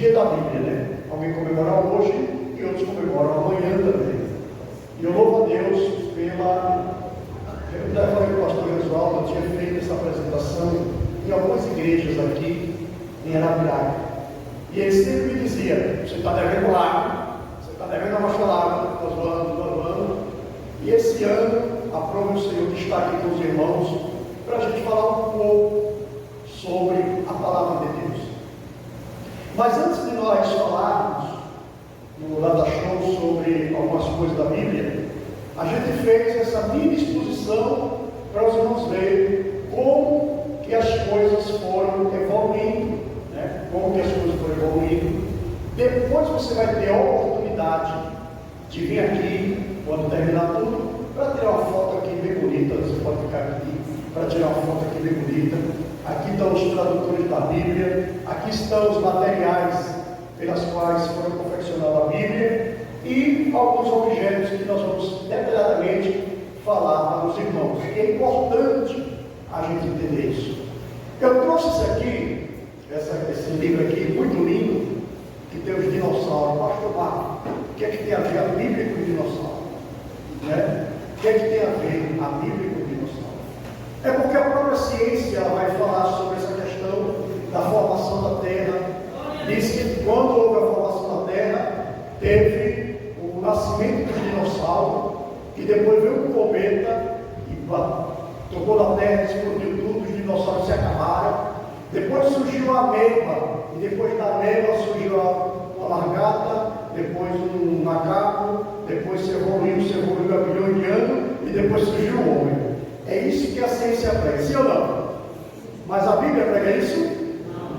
dia da Bíblia, né? Alguém comemora hoje e outros comemoram amanhã também. E eu louvo a Deus pela... Eu já falei com o pastor Oswaldo, eu tinha feito essa apresentação em algumas igrejas aqui em Arapiraca. E ele sempre me dizia: você está devendo água, você está devendo uma água, estou zoando. E esse ano, aprove o Senhor de estar aqui com os irmãos para a gente falar um pouco sobre a palavra de Deus. Mas antes de nós falarmos no Data Show sobre algumas coisas da Bíblia, a gente fez essa mini exposição para os irmãos verem como que as coisas foram evoluindo, né? Como que as coisas foram evoluindo. Depois você vai ter a oportunidade de vir aqui, quando terminar tudo, para tirar uma foto aqui bem bonita. Você pode ficar aqui para tirar uma foto aqui bem bonita. Aqui estão os tradutores da Bíblia, aqui estão os materiais pelas quais foram confeccionadas a Bíblia e alguns objetos que nós vamos detalhadamente falar para os irmãos. E é importante a gente entender isso. Eu trouxe isso aqui, esse livro aqui, muito lindo, que tem os dinossauros. Pastor Marco, o que é que tem a ver a Bíblia com o dinossauro? Né? O que é que tem a ver a Bíblia com o dinossauro? É porque a própria ciência vai falar sobre essa questão da formação da Terra. Diz que quando houve a formação da Terra, teve o nascimento do dinossauro, e depois veio um cometa e tocou na Terra, explodiu tudo, os dinossauros se acabaram. Depois surgiu a ameba, e depois da ameba surgiu a lagarta, depois um macaco, depois se evoluiu há bilhões de anos, e depois surgiu o homem. É isso que a ciência prega, sim ou não? Mas a Bíblia prega isso?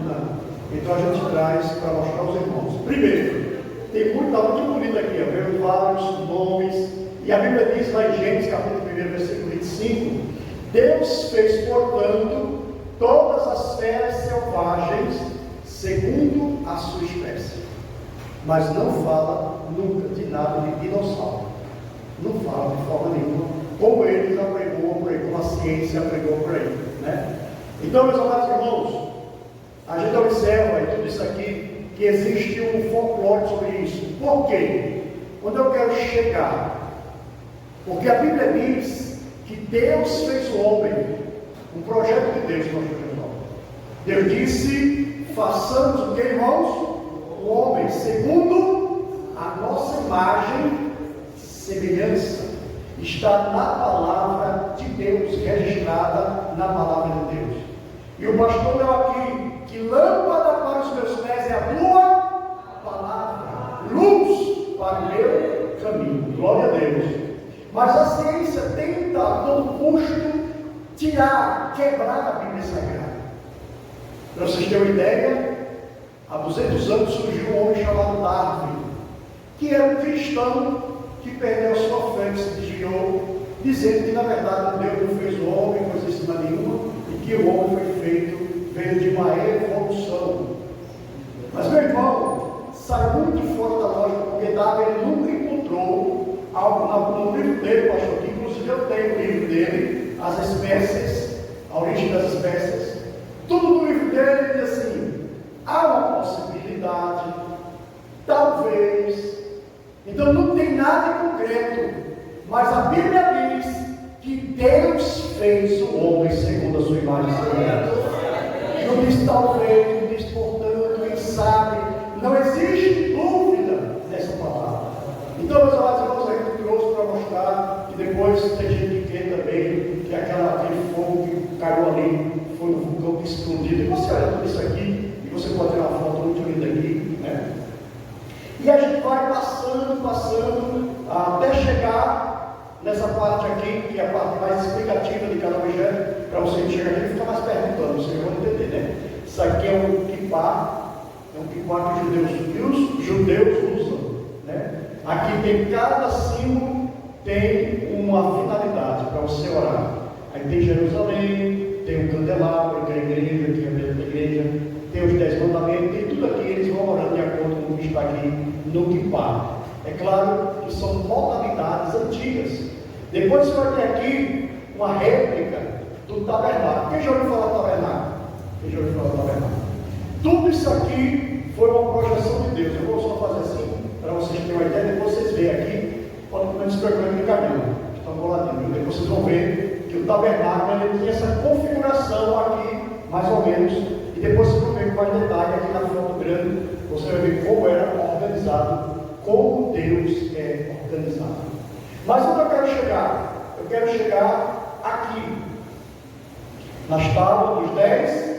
Não. Então a gente traz para mostrar aos irmãos. Primeiro, tem está muito bonito aqui, vendo vários nomes, e a Bíblia diz lá em Gênesis capítulo 1, versículo 25: Deus fez, portanto, todas as feras selvagens segundo a sua espécie, mas não fala nunca de nada de dinossauro. Não fala de forma nenhuma, como ele já pregou por aí, como a ciência pregou por aí, né? Então, meus amados irmãos, a gente observa em tudo isso aqui que existe um folclore sobre isso. Por quê? Onde eu quero chegar? Porque a Bíblia diz que Deus fez o homem, um projeto de Deus, Deus disse: façamos o que, irmãos? O homem segundo a nossa imagem, semelhança. Está na palavra de Deus, registrada na palavra de Deus. E o pastor deu aqui que lâmpada para os meus pés é a tua palavra, luz para o meu caminho. Glória a Deus. Mas a ciência tenta a todo custo quebrar a Bíblia Sagrada. Para vocês terem uma ideia, há 200 anos surgiu um homem chamado Darwin, que era um cristão que perdeu a sua fé, que se desviou, dizendo que na verdade Deus não fez o homem, coisa em cima nenhuma, e que o homem foi feito, veio de uma evolução. Mas meu irmão, sai muito fora da lógica, porque Darwin nunca encontrou algo no livro dele, pastor, que inclusive eu tenho o livro dele, as espécies, a origem das espécies. Tudo no livro dele diz assim: há uma possibilidade, talvez. Então não tem nada em concreto, mas a Bíblia diz que Deus fez o homem segundo a sua imagem e semelhança. Não diz talvez, não diz portanto, quem sabe. Não existe dúvida nessa palavra. Então, meus amados irmãos, eu trouxe para mostrar que depois tem gente que quer também que aquele fogo que caiu ali foi um vulcão que explodiu. E você olha tudo isso aqui, e você pode ter uma foto muito linda aqui, né? E a gente vai passando, até chegar nessa parte aqui, que é a parte mais explicativa de cada objeto, para você chegar aqui e ficar mais perguntando, vocês vão entender, né? Isso aqui é um kippah, que os judeus usam, né? Aqui tem cada símbolo, tem uma finalidade para você orar. Aí tem Jerusalém, tem o candelabro, que é a igreja, que é a mesa da igreja, tem os 10 mandamentos, tem tudo aqui, eles vão orando de acordo com o que está aqui no kippah. É claro que são modalidades antigas. Depois você vai ter aqui uma réplica do tabernáculo. Quem já ouviu falar do tabernáculo? Tudo isso aqui foi uma projeção de Deus. Eu vou só fazer assim, para vocês terem uma ideia, depois vocês veem aqui, quando se perguntam no caminho, estão coladinhos, depois vocês vão ver que o tabernáculo ele tinha essa configuração aqui, mais ou menos, e depois vocês vão ver com mais detalhe aqui na foto grande, você vai ver como era organizado, como Deus é organizado. Mas onde eu quero chegar? Eu quero chegar aqui, nas tábuas dos 10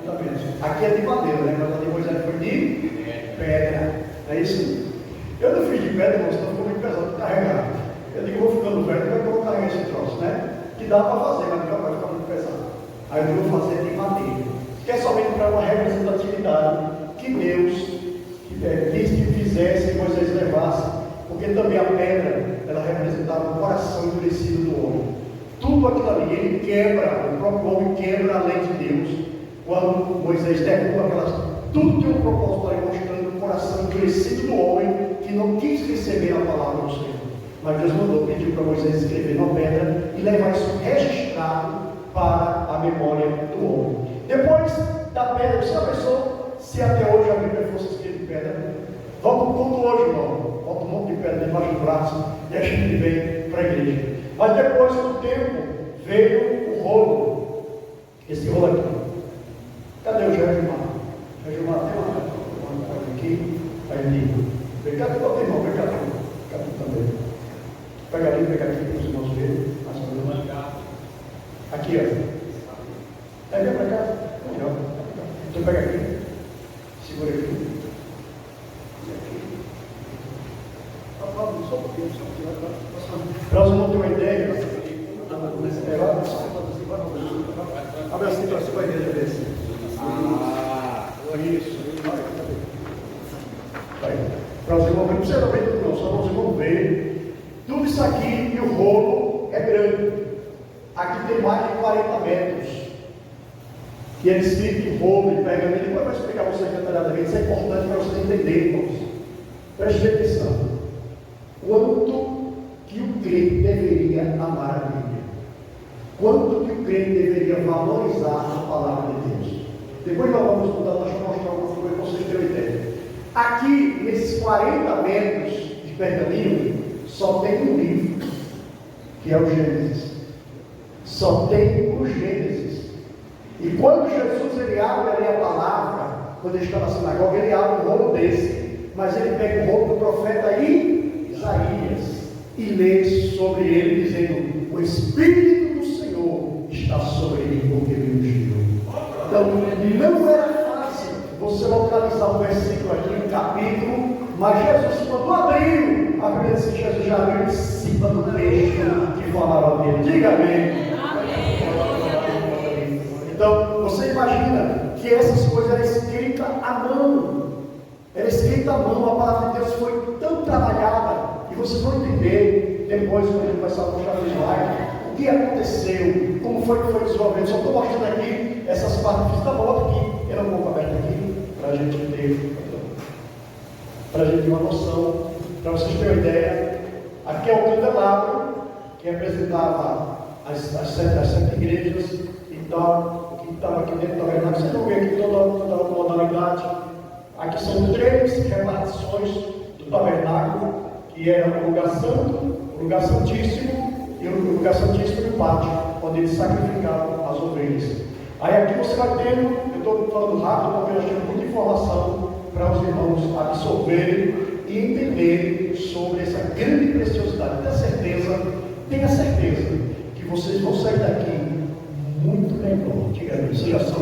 mandamentos. Aqui é de madeira, né? Mas a de Moisés foi de pedra. Não é isso? Eu não fiz de pedra, mas senão ficou muito pesado de carregar. Eu digo, vou ficando velho, como é que eu vou carregar esse troço, né? Que dá para fazer, mas não vai ficar muito pesado. Aí eu vou fazer de madeira. Que é somente para uma representatividade que Deus quis que fizesse, que Moisés levasse, porque também a pedra, ela representava o coração endurecido do homem. Tudo aquilo ali, ele quebra, o próprio homem quebra a lei de Deus. Quando Moisés derruba aquelas, tudo tem um propósito ali, mostrando o coração endurecido do homem, que não quis receber a palavra do Senhor. Mas Deus mandou, pediu para Moisés escrever na pedra e levar isso registrado para a memória do homem. Depois da pedra, você já pensou se até hoje a Bíblia fosse escrita em pedra? Volta um ponto hoje, irmão. Volta um monte de pedra debaixo do braço e a gente vem para a igreja. Mas depois do tempo veio o rolo. Esse rolo aqui. Cadê o Jejumar? Jejumar tem uma aqui. Aí ele pecado, bota irmão, pecado. Pecado também. Pega ali, pega aqui para os irmãos verem. Aqui, ó. Vem para cá. Então pega aqui. Segura aqui. Só um pouquinho, para os irmãos terem uma ideia, abre assim para você vai ver. Isso. Para os irmãos, não precisa ver tudo, não, só para os irmãos verem. Tudo isso aqui e o rolo é grande. Aqui tem mais de 40 metros. Que é escrito em rolo e pergaminho. Depois eu vou explicar para vocês detalhadamente. Isso é importante para vocês entenderem, irmãos. Preste atenção. Quanto que o crente deveria amar a Bíblia? Quanto que o crente deveria valorizar a palavra de Deus? Depois nós vamos mudar, deixa eu mostrar uma coisa para vocês terem ideia. Aqui, nesses 40 metros de pergaminho, só tem um livro, que é o Gênesis. Só tem o Gênesis. E quando Jesus ele abre ali a palavra, quando ele está na sinagoga, ele abre um rolo desse, mas ele pega o rolo do profeta Isaías e lê sobre ele, dizendo: o Espírito do Senhor está sobre ele, porque me ungiu. Então, não era fácil você localizar um versículo aqui, um capítulo, mas Jesus, quando abriu, a Bíblia diz que Jesus já abriu em cima do texto que falava dele. Diga amém. Então, você imagina que essas coisas eram escritas à mão. Era escrita à mão, a palavra de Deus foi tão trabalhada, e vocês vão entender depois, quando a gente começar a mostrar no slide, o que aconteceu, como foi que foi desenvolvendo. Só estou mostrando aqui essas partes da volta aqui, era um pouco aberto aqui, para a gente ter uma noção, para vocês terem uma ideia. Aqui é o candelabro, que representava as sete igrejas, então, o que estava aqui dentro da verdade, vocês vão ver aqui toda a modalidade. Aqui são 3 repartições do tabernáculo, que era o lugar santo, o lugar santíssimo e o lugar santíssimo e o pátio, onde eles sacrificavam as ovelhas. Aí aqui você vai tendo, eu estou falando rápido porque nós temos muita informação para os irmãos absorverem e entenderem sobre essa grande preciosidade. Tenha certeza que vocês vão sair daqui muito melhor. Diga, vocês já são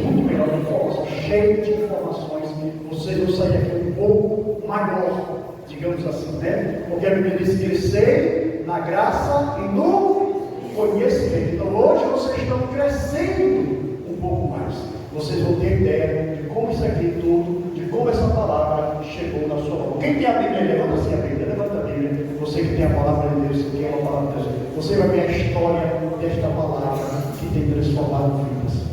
muito melhor de informação, cheio de informações. Vocês vão sair aqui um pouco maior, digamos assim, né? Porque a Bíblia diz: crescer na graça e no conhecimento. Então hoje vocês estão crescendo um pouco mais. Vocês vão ter ideia de como isso aqui tudo, de como essa palavra chegou na sua mão. Quem tem a Bíblia, levanta assim a Bíblia, levanta a Bíblia. Você que tem a palavra de Deus, que tem a palavra de Deus, você vai ver a história desta palavra que tem transformado vidas.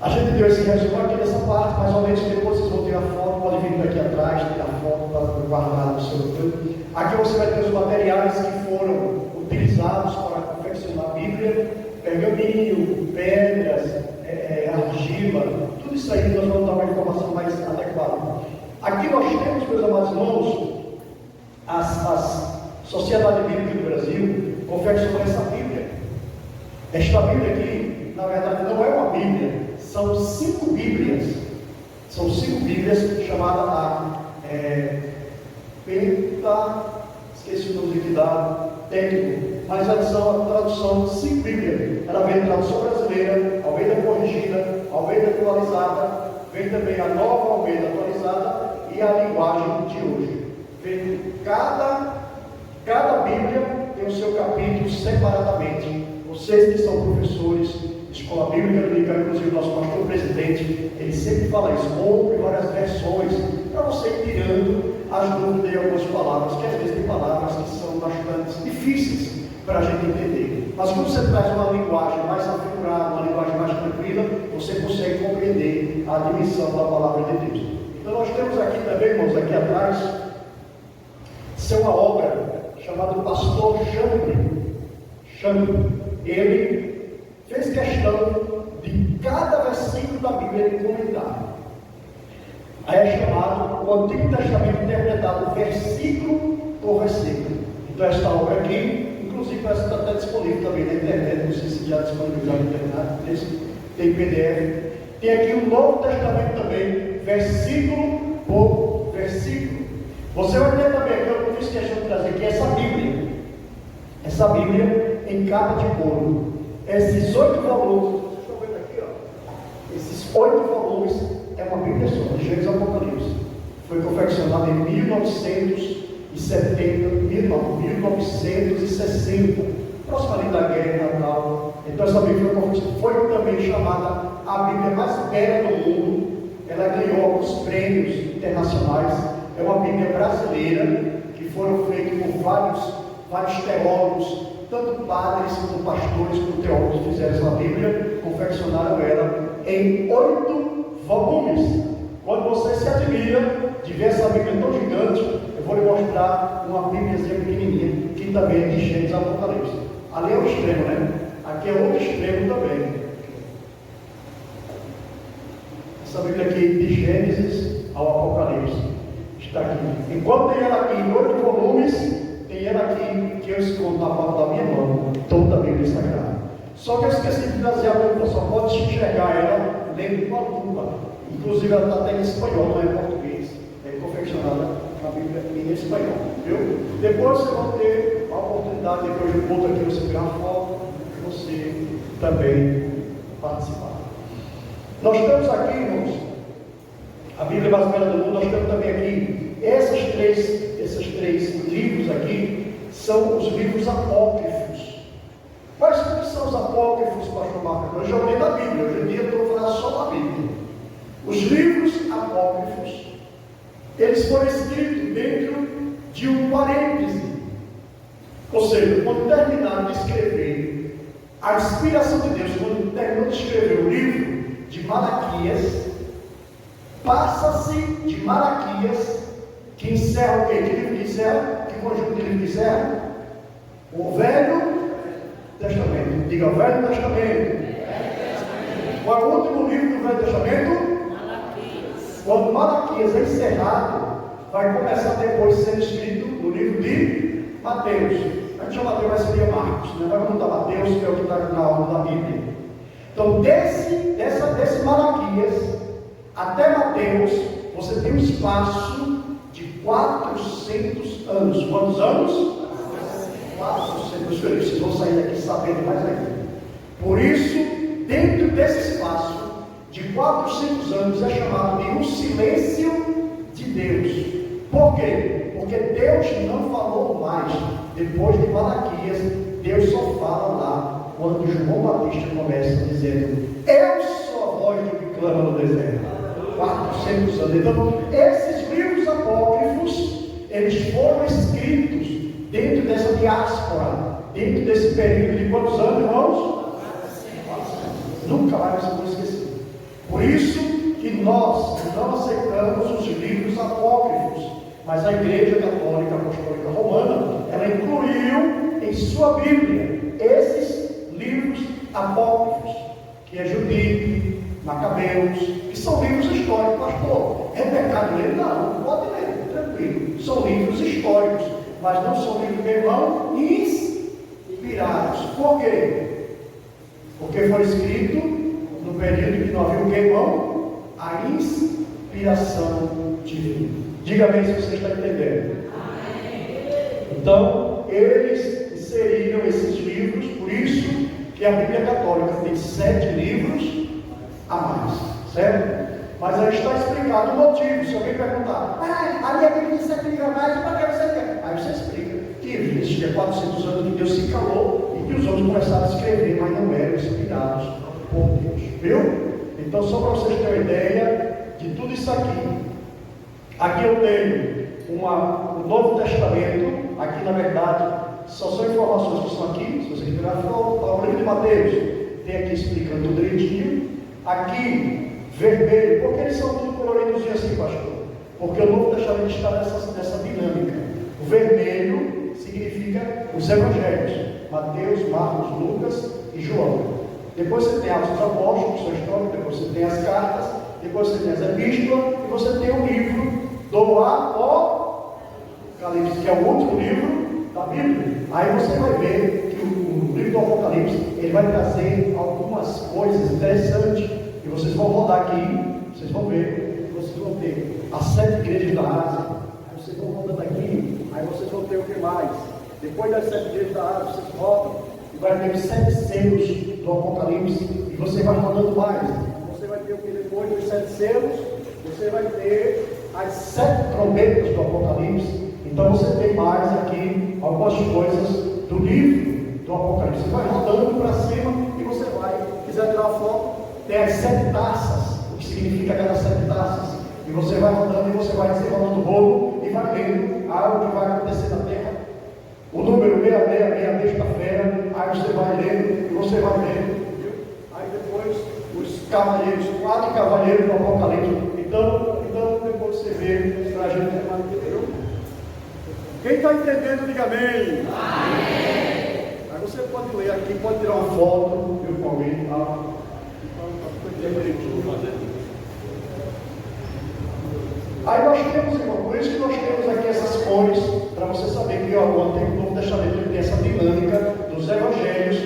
A gente deu esse resumo aqui dessa parte, mais ou menos. Depois vocês vão ter a foto, pode vir daqui atrás, ter a foto para guardar no seu canto. Aqui você vai ter os materiais que foram utilizados para confeccionar a Bíblia: pergaminho, pedras, argila, tudo Tudo isso aí nós vamos dar uma informação mais adequada. Aqui nós temos, meus amados irmãos, as Sociedade Bíblica do Brasil confeccionou essa Bíblia. Esta Bíblia aqui, na verdade, não é uma Bíblia, são 5 Bíblias. São 5 Bíblias chamadas esqueci o nome que dá, técnico, mas a tradução de 5 Bíblias. Ela vem a tradução brasileira, Almeida corrigida, Almeida atualizada, vem também a nova Almeida atualizada e a linguagem de hoje. Vem cada Bíblia tem o seu capítulo separadamente. Vocês que são professores de escola bíblica dominical, inclusive nosso pastor presidente, ele sempre fala isso, compre várias versões, para você ir tirando as dúvidas de algumas palavras, que às vezes tem palavras que são bastante difíceis para a gente entender. Mas quando você traz uma linguagem mais afigurada, uma linguagem mais tranquila, você consegue compreender a dimensão da palavra de Deus. Então nós temos aqui também, irmãos, aqui atrás, isso é uma obra chamada Pastor Chambre. Ele fez questão de cada versículo da Bíblia ele comentar. Aí é chamado o Antigo Testamento interpretado versículo por versículo. Então esta obra aqui, inclusive essa está até disponível também na internet, não sei se já disponibilizado na internet, tem PDF. Tem aqui o Novo Testamento também, versículo por versículo. Você vai ter também, aqui eu fiz questão de trazer aqui essa Bíblia em capa de couro. Esses 8 volumes, vocês estão vendo aqui, ó, esses 8 volumes é uma Bíblia só, de Gênesis e Apocalipse. Foi confeccionada em 1960, próximo ali da guerra e tal. Então essa Bíblia foi também chamada a Bíblia mais bela do mundo. Ela ganhou alguns prêmios internacionais. É uma Bíblia brasileira que foram feitos por vários teólogos, tanto padres como pastores como teólogos fizeram essa Bíblia, confeccionaram ela em 8 volumes. Quando você se admira de ver essa Bíblia tão gigante, eu vou lhe mostrar uma Bíbliazinha pequenininha, que também é de Gênesis e Apocalipse. Ali é o extremo, né? Aqui é outro extremo também. Essa Bíblia aqui de Gênesis ao Apocalipse está aqui. Enquanto tem ela aqui em 8 volumes, tem ela aqui que eu escondo na palma da minha mão, toda a Bíblia Sagrada. Só que eu esqueci de trazer a lupa, só pode enxergar ela lendo com a lupa. Inclusive ela está até em espanhol, não é em português. É confeccionada na Bíblia em espanhol, viu? Depois vocês vão ter a oportunidade, depois eu boto aqui você tirar uma foto, você também participar. Nós temos aqui, irmãos, a Bíblia mais bela do mundo. Nós temos também aqui esses três livros aqui, são os livros apócrifos. Quais são os apócrifos, pastor Marcos? Eu já olhei na Bíblia, hoje em dia eu estou falando só da Bíblia. Os livros apócrifos, eles foram escritos dentro de um parêntese. Ou seja, quando terminaram de escrever, a inspiração de Deus, quando terminou de escrever o livro de Malaquias, passa-se de Malaquias, que encerra o quê? Que livro que encerra? Que conjunto de livro que encerra? O Velho Testamento. Diga, o Velho Testamento. Qual é o último livro do Velho Testamento? Malaquias. Quando Malaquias é encerrado, vai começar depois sendo escrito no livro de Mateus. A gente chama Mateus, mas seria Marcos, né? Vai mudar Mateus, que é o que está na ordem da Bíblia. Então, desse Malaquias até Mateus, você tem um espaço de 400 anos. Quantos anos? 400. Vocês vão sair daqui sabendo mais ainda. Por isso, dentro desse espaço de 400 anos, é chamado de um silêncio de Deus. Por quê? Porque Deus não falou mais. Depois de Malaquias, Deus só fala lá quando João Batista começa dizendo: eu sou a voz do que clama no deserto. 400 anos. Então, esses livros apócrifos, eles foram escritos dentro dessa diáspora, dentro desse período de quantos anos, irmãos? 400. Nunca mais vamos esquecer. Por isso que nós não aceitamos os livros apócrifos, mas a Igreja Católica Apostólica Romana, ela incluiu em sua Bíblia esses livros apócrifos, que é Judite, Macabeus, que são livros históricos, pastor. É pecado ler? Não, pode ler, tranquilo. São livros históricos, mas não são livros, meu irmão, inspirados. Por quê? Porque foi escrito no período que não havia o que, irmão? A inspiração divina. Diga bem se você está entendendo. Então, eles inseriram esses livros, por isso que a Bíblia Católica tem 7 livros a mais, certo? Mas aí está explicado o motivo. Se alguém perguntar, a minha Bíblia tem 7 livros a mais, para que você quer? Aí você explica que existia 400 anos que Deus se calou e que os homens começaram a escrever, mas não eram inspirados por Deus, viu? Então, só para vocês terem uma ideia de tudo isso aqui eu tenho o Novo Testamento. Aqui, na verdade, só são informações que estão aqui. Se você quiser o livro de Mateus, tem aqui explicando tudo direitinho. Aqui, vermelho, porque eles são tudo coloridos assim, pastor? Porque o Novo Testamento está nessa dinâmica. O vermelho significa os evangelhos: Mateus, Marcos, Lucas e João. Depois você tem Atos dos Apóstolos, sua história. Depois você tem as cartas. Depois você tem as epístolas. E você tem o livro do Apocalipse, que é o último livro da Bíblia. Aí você vai ver que o livro do Apocalipse, ele vai trazer algumas coisas interessantes, e vocês vão rodar aqui, vocês vão ver, vocês vão ter as 7 igrejas da Ásia. Aí vocês vão rodando aqui, aí vocês vão ter o que mais? Depois das 7 igrejas da Ásia, vocês rodam, e vai ter os 7 selos do Apocalipse, e você vai rodando mais. Você vai ter o que depois dos 7 selos? Você vai ter as 7 trombetas do Apocalipse. Então você tem mais aqui algumas coisas do livro do Apocalipse. Você vai rodando para cima e você vai, quiser tirar uma foto, tem as 7 taças, o que significa aquelas 7 taças. E você vai rodando e você vai desenrolando o bolo e vai lendo algo que vai acontecer na terra. O número 666, besta-feira, aí você vai lendo e você vai lendo. Viu? Aí depois os cavaleiros, 4 cavaleiros do Apocalipse. Então depois você vê para a gente terminar, entendeu? Quem está entendendo, diga amém. Amém. Aí você pode ler aqui, pode tirar uma foto, viu, com alguém. Aí nós temos, irmão, por isso que nós temos aqui essas cores, para você saber que o Antigo e o Novo Testamento ele tem essa dinâmica dos evangelhos,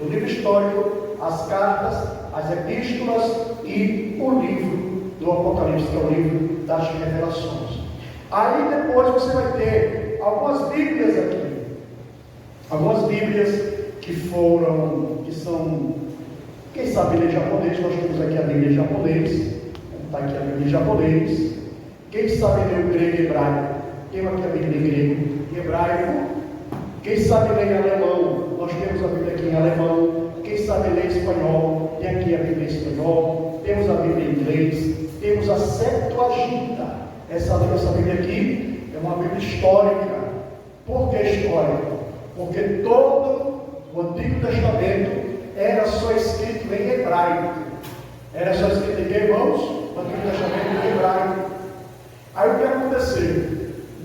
do livro histórico, as cartas, as epístolas e o livro do Apocalipse, que é o livro das revelações. Aí depois você vai ter algumas Bíblias aqui. Algumas Bíblias que são, quem sabe ler japonês, nós temos aqui a Bíblia em japonês. Está aqui a Bíblia em japonês. Quem sabe ler o grego e hebraico? Tem aqui a Bíblia em grego e hebraico. Quem sabe ler em alemão? Nós temos a Bíblia aqui em alemão. Quem sabe ler espanhol? Tem aqui a Bíblia em espanhol. Temos a Bíblia em inglês. Temos a Septuaginta. Essa Bíblia aqui é uma Bíblia histórica. Por que histórica? Porque todo o Antigo Testamento era só escrito em hebraico. Era só escrito em que, irmãos? O Antigo Testamento em hebraico. Aí o que aconteceu?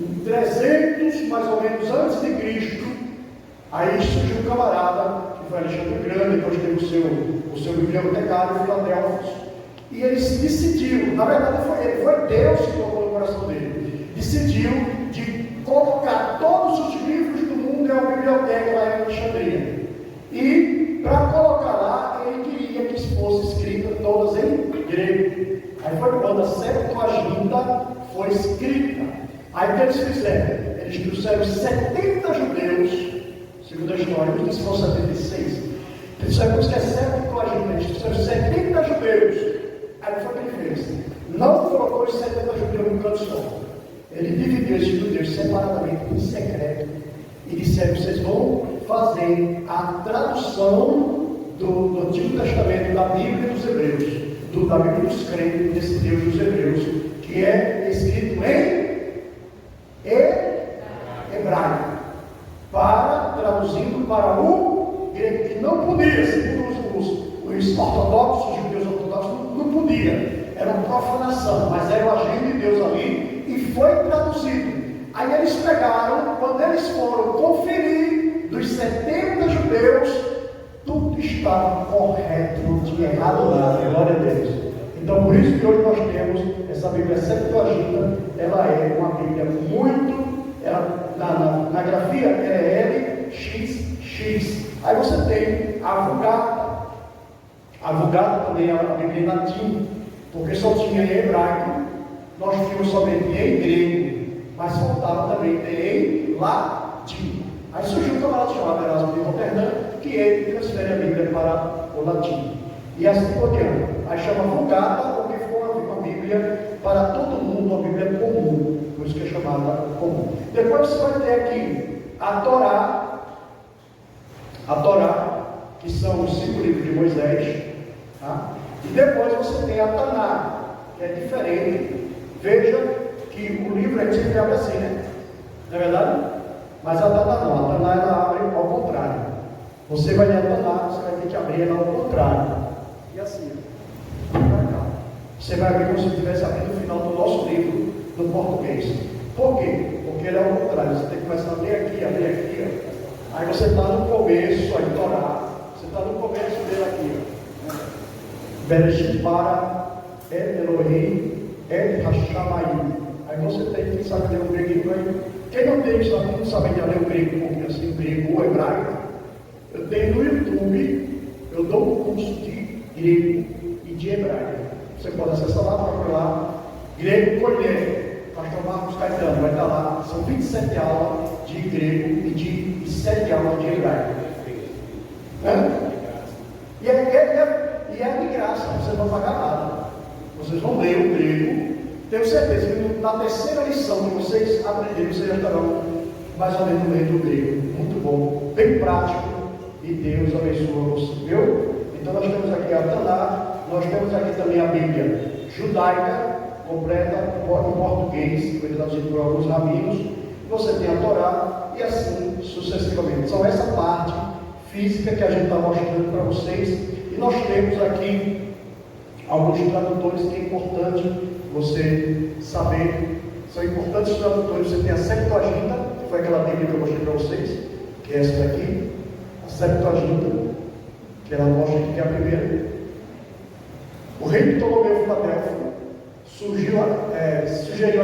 Em 300, mais ou menos, antes de Cristo, aí surgiu um camarada, que foi Alexandre o Grande, depois teve o seu bibliotecário, Filadelfos, e ele se decidiu, na verdade foi Deus que colocou no coração dele, decidiu de colocar todos os livros do mundo em uma biblioteca lá em Alexandria. E para colocar lá, ele queria que fosse escrita todas em grego. Aí foi quando a Septuaginta foi escrita. Aí o que eles fizeram? Eles trouxeram 70 judeus, segundo a história, eu disse que foram 76. Eles sabemos que é Septuaginta, eles trouxeram 70 judeus. Aí foi o que ele fez? Não colocou os 70 judeus no canto só. Ele dividiu esses judeus separadamente, em secreto, e disseram: vocês vão fazer a tradução do Antigo Testamento da Bíblia dos Hebreus, da Bíblia dos crentes, desse Deus dos Hebreus, que é escrito em hebraico, traduzindo para o grego, que não podia, segundo os ortodoxos, os judeus ortodoxos, não podia, era uma profanação, mas era o agente de Deus ali, e foi traduzido. Aí eles pegaram, quando eles foram conferir dos 70 judeus, tudo estava correto, não tinha errado nada, glória a Deus. Então, por isso que hoje nós temos essa Bíblia Septuaginta. Ela é uma Bíblia na grafia é LXX. Aí você tem a Vulgata. A Vulgata também é a Bíblia em latim, porque só tinha em hebraico. Nós tínhamos somente em grego, mas faltava também ter em latim. Aí surgiu um camarada chamado Erasmo de Roterdã, que ele transfere a Bíblia para o latim. E assim por diante. Aí chama Vulgata, porque foi uma Bíblia para todo mundo, uma Bíblia comum, por isso que é chamada comum. Depois você vai ter aqui a Torá, que são os 5 livros de Moisés, tá? E depois você tem a Taná, que é diferente. Veja que o livro é sempre abre assim, né? Não é verdade? Mas a Taná não, a Taná ela abre ao contrário. Você vai ler a Taná, você vai ter que abrir ela ao contrário. E assim, você vai ver como se estivesse abrindo o final do nosso livro do português. Por quê? Porque ele é ao contrário. Você tem que começar a ler aqui, abrir aqui. Ó. Aí você está no começo, aí Torá. Você está no começo dele aqui. Bereshit bara et Elohim et Hashamayim. Aí você tem que saber ler o grego. Quem não sabe ler o grego, porque assim, o grego ou hebraico, eu tenho no YouTube, eu dou um curso de grego e de hebraico. Você pode acessar lá, procurar lá, grego colher, pastor Marcos Caetano, vai estar lá, são 27 aulas de grego e 7 aulas de hebraico. E é de graça, vocês não vão pagar nada. Vocês vão ler o grego, tenho certeza que na terceira lição que vocês aprenderem, vocês já estarão mais ou menos lendo o grego. Muito bom, bem prático, e Deus abençoa você, viu? Então nós temos aqui a Taná, nós temos aqui também a Bíblia judaica, completa, em português, que foi traduzido por alguns rabinos. Você tem a Torá, e assim sucessivamente. São essa parte física que a gente está mostrando para vocês. E nós temos aqui alguns tradutores que é importante você saber. São importantes tradutores. Você tem a Septuaginta, que foi aquela Bíblia que eu mostrei para vocês, que é essa daqui, a Septuaginta, que ela mostra aqui que é a primeira. O rei Ptolomeu Filadélfo sugeriu a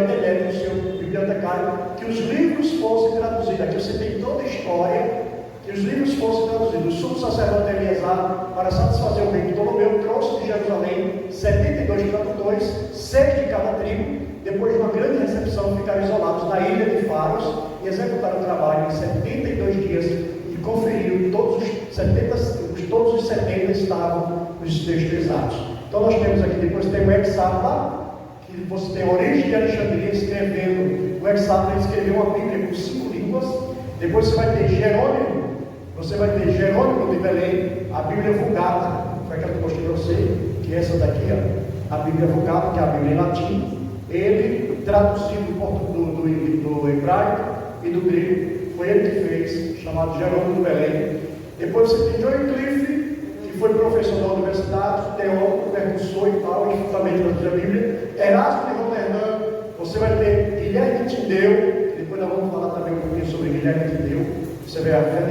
Telete, no seu bibliotecário, que os livros fossem traduzidos. Aqui você tem toda a história, que os livros fossem traduzidos. O sumo sacerdote Eleazar, para satisfazer o rei Ptolomeu, trouxe de Jerusalém 72 tradutores, 6 de cada tribo. Depois de uma grande recepção, ficaram isolados na ilha de Faros e executaram o trabalho em 72 dias e conferiram todos os 70 estavam nos textos exatos. Então nós temos aqui, depois tem o Exarca, que você tem a origem de Alexandria escrevendo. O Exarca escreveu uma Bíblia com 5 línguas. Depois você vai ter Jerônimo de Belém, a Bíblia Vulgata, foi aquela que eu mostrei para você, que é essa daqui, ó, a Bíblia Vulgata, que é a Bíblia em latim. Ele, traduzido do hebraico e do grego, foi ele que fez, chamado Jerônimo de Belém. Depois você tem John Wycliffe, que foi professor da universidade, teólogo, percussor e tal, e também traduziu a Bíblia. Erasmo de Roterdã, você vai ter Guilherme Tindeu, depois nós vamos falar também um pouquinho sobre Guilherme Tindeu, você vai ver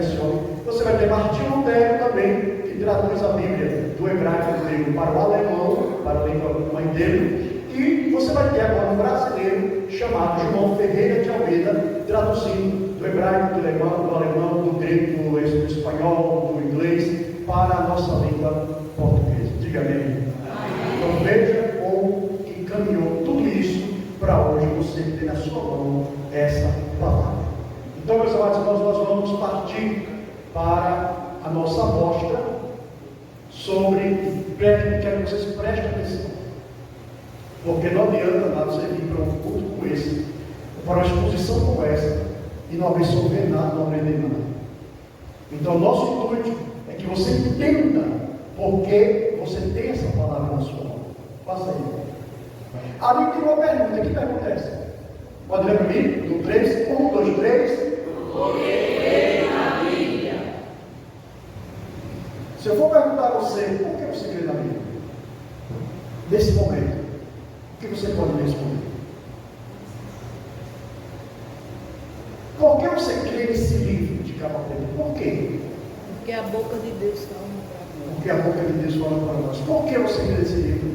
você vai ter Martinho Lutero também, que traduz a Bíblia do hebraico e do grego para o alemão, para a língua mãe dele. E você vai ter agora um brasileiro chamado João Ferreira de Almeida, traduzindo do hebraico, do alemão, do grego, do espanhol, do inglês, para a nossa língua portuguesa. Diga amém. Então veja como que caminhou tudo isso para hoje você ter na sua mão essa palavra. Então, meus amados irmãos, nós vamos partir para a nossa amostra sobre, quero que vocês prestem atenção, porque não adianta nada você vir para um culto como esse, para uma exposição como essa, e não absorver nada, não aprender nada. Então, nosso intuito é que você entenda por que você tem essa palavra na sua mão. Faça aí. Ali tem uma pergunta. Que pergunta é essa? Pode ler para mim? Do 3, 1, 2, 3. Por que crê na Bíblia? Se eu for perguntar a você, por que você crê na Bíblia? Nesse momento, o que você pode me responder? Por que você crê nesse livro de capa preta? Por quê? Porque a boca de Deus fala para nós. Porque a boca de Deus fala para nós. Por que você crê nesse livro?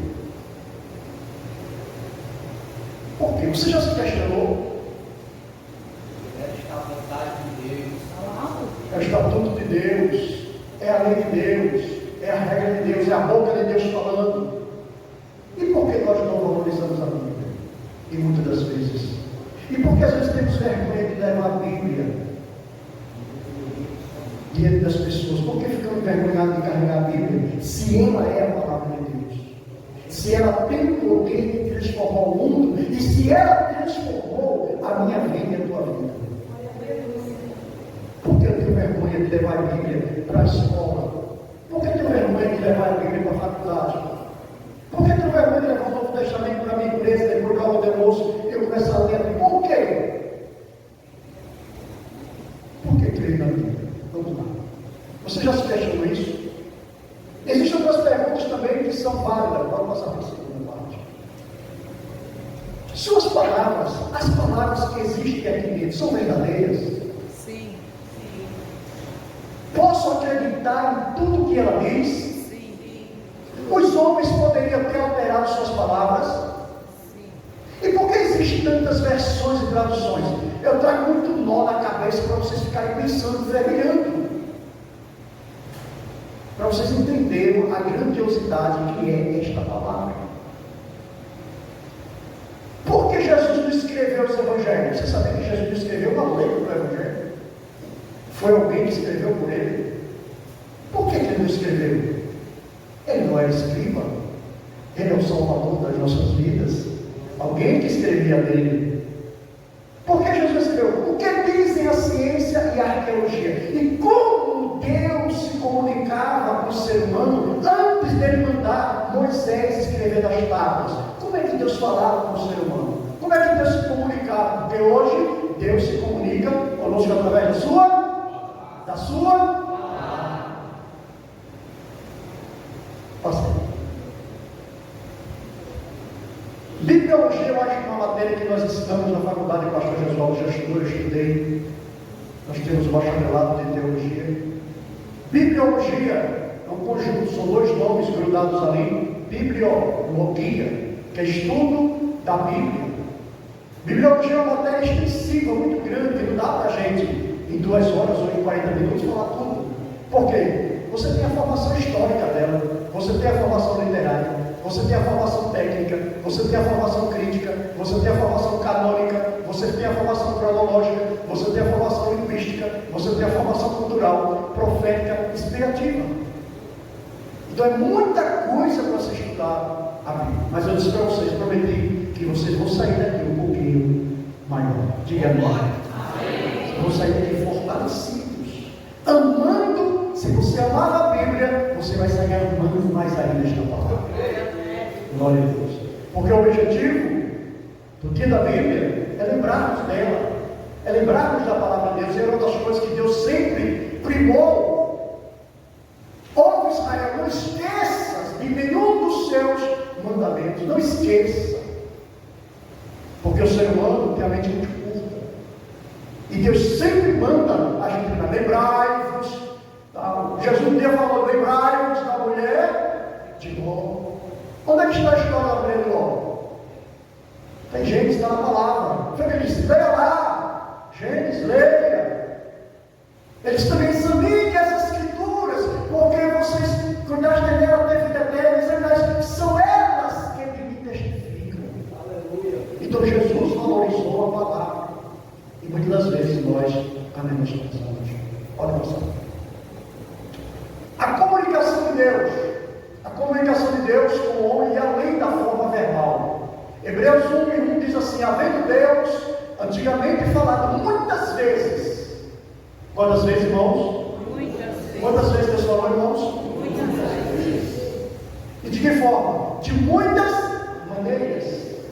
alguém. Você já se questionou? Esta vontade de Deus. É o estatuto de Deus, é a lei de Deus, é a regra de Deus, é a boca de Deus falando. E por que nós não valorizamos a Bíblia? E muitas das vezes. E por que às vezes temos vergonha de levar a Bíblia diante das pessoas? Por que ficamos envergonhados de carregar a Bíblia? Se ela é a palavra de Deus, se ela tem o poder de transformar o mundo, e se ela transformou a minha vida e a tua vida. Por que eu tenho vergonha de levar a Bíblia para a escola? Por que eu tenho vergonha de levar a Bíblia para a faculdade? Por que eu tenho vergonha de levar o Novo Testamento para a minha empresa, depois da hora do almoço, eu começar a ler? Por quê? Por que crer na Bíblia? Vamos lá. Você já se questionou isso? Existem outras perguntas também que são válidas. Vamos passar para a segunda parte. Suas palavras, as palavras que existem aqui dentro, são verdadeiras? Sim. Posso acreditar em tudo que ela diz? Sim. Os homens poderiam ter alterado suas palavras? Sim. E por que existem tantas versões e traduções? Eu trago muito nó na cabeça para vocês ficarem pensando, fervilhando. Para vocês entenderem a grandiosidade que é esta palavra. Por que Jesus não escreveu os evangelhos? Você sabia que Jesus não escreveu uma lei para o evangelho? Foi alguém que escreveu por ele? Por que ele não escreveu? Ele não era escriba. Ele é o salvador das nossas vidas. Alguém que escrevia dele. Por que Jesus escreveu? O que dizem a ciência e a arqueologia? E como Deus se comunicava com o ser humano antes dele mandar Moisés escrever nas tábuas? Como é que Deus falava com o ser humano? Como é que Deus se comunicava? Porque hoje Deus se comunica conosco através da sua Pastor. Bibliologia, eu acho que é uma matéria que nós ensinamos na faculdade de Pastor Jesualdo, já estudou, eu estudei. Nós temos o bacharelado de teologia. Bibliologia é um conjunto, são dois nomes grudados ali. Bibliologia, que é estudo da Bíblia. Bibliologia é uma matéria extensiva, muito grande, que não dá para a gente, em 2 horas ou em 40 minutos, falar tudo. Por quê? Você tem a formação histórica dela, você tem a formação literária, você tem a formação técnica, você tem a formação crítica, você tem a formação canônica, você tem a formação cronológica, você tem a formação linguística, você tem a formação cultural, profética, inspirativa. Então é muita coisa para se estudar a Bíblia. Mas eu disse para vocês, prometi que vocês vão sair daqui um pouquinho maior. Diga amém. Vão sair daqui fortalecidos, amando. Se você amar a Bíblia, você vai sair amando mais ainda esta palavra. Glória a Deus. Porque o objetivo do dia da Bíblia é lembrarmos dela, é lembrarmos da palavra de Deus. É uma das coisas que Deus sempre primou. Ouve, Israel, não esqueças de nenhum dos seus mandamentos. Não esqueça. Porque o ser humano tem a mente muito curta. E Deus sempre manda a gente lembrar-vos. Jesus um dia falou, lembrai-vos da mulher de Ló. Onde é que está a história da mulher de Ló? Tem Gênesis, está na palavra. Foi o que ele disse, leia lá. Gênesis, leia. Ele disse também, examine as escrituras, porque vocês, quando elas têm nela, têm vida eterna, são elas que me testificam. Aleluia. Então Jesus valorizou a palavra. E muitas das vezes nós a menosprezamos. Olha passar. A comunicação de Deus com o homem e além da forma verbal. Hebreus 1:1 diz assim, havendo Deus antigamente falado muitas vezes. Quantas vezes, irmãos? Muitas vezes. Quantas vezes Deus falou, irmãos? Muitas vezes. E de que forma? De muitas maneiras.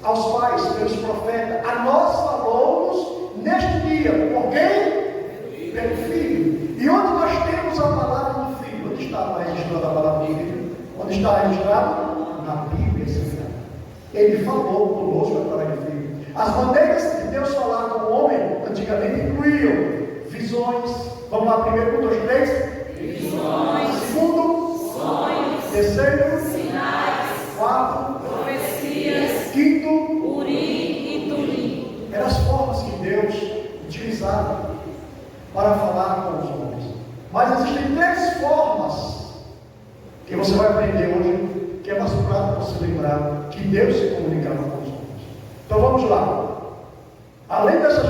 Aos pais, pelos profetas. A nós falou-nos neste dia. Por quem? Pelo Filho. E onde nós temos a palavra do Filho? Onde está registrada a palavra do Filho? Onde está registrado? Na Bíblia Sagrada. Ele falou conosco através do Filho. As maneiras de Deus falar com o homem antigamente incluíam visões. Vamos lá, primeiro, 1, 2, 3. Visões. Segundo, Sonhos. Terceiro, Sinais. 4, Profecias. quinto, Urim e Tumim. utilizada para falar com os homens. Mas existem 3 formas que você vai aprender hoje, que é mais prático para você lembrar que Deus se comunicava com os homens. Então vamos lá. Além dessas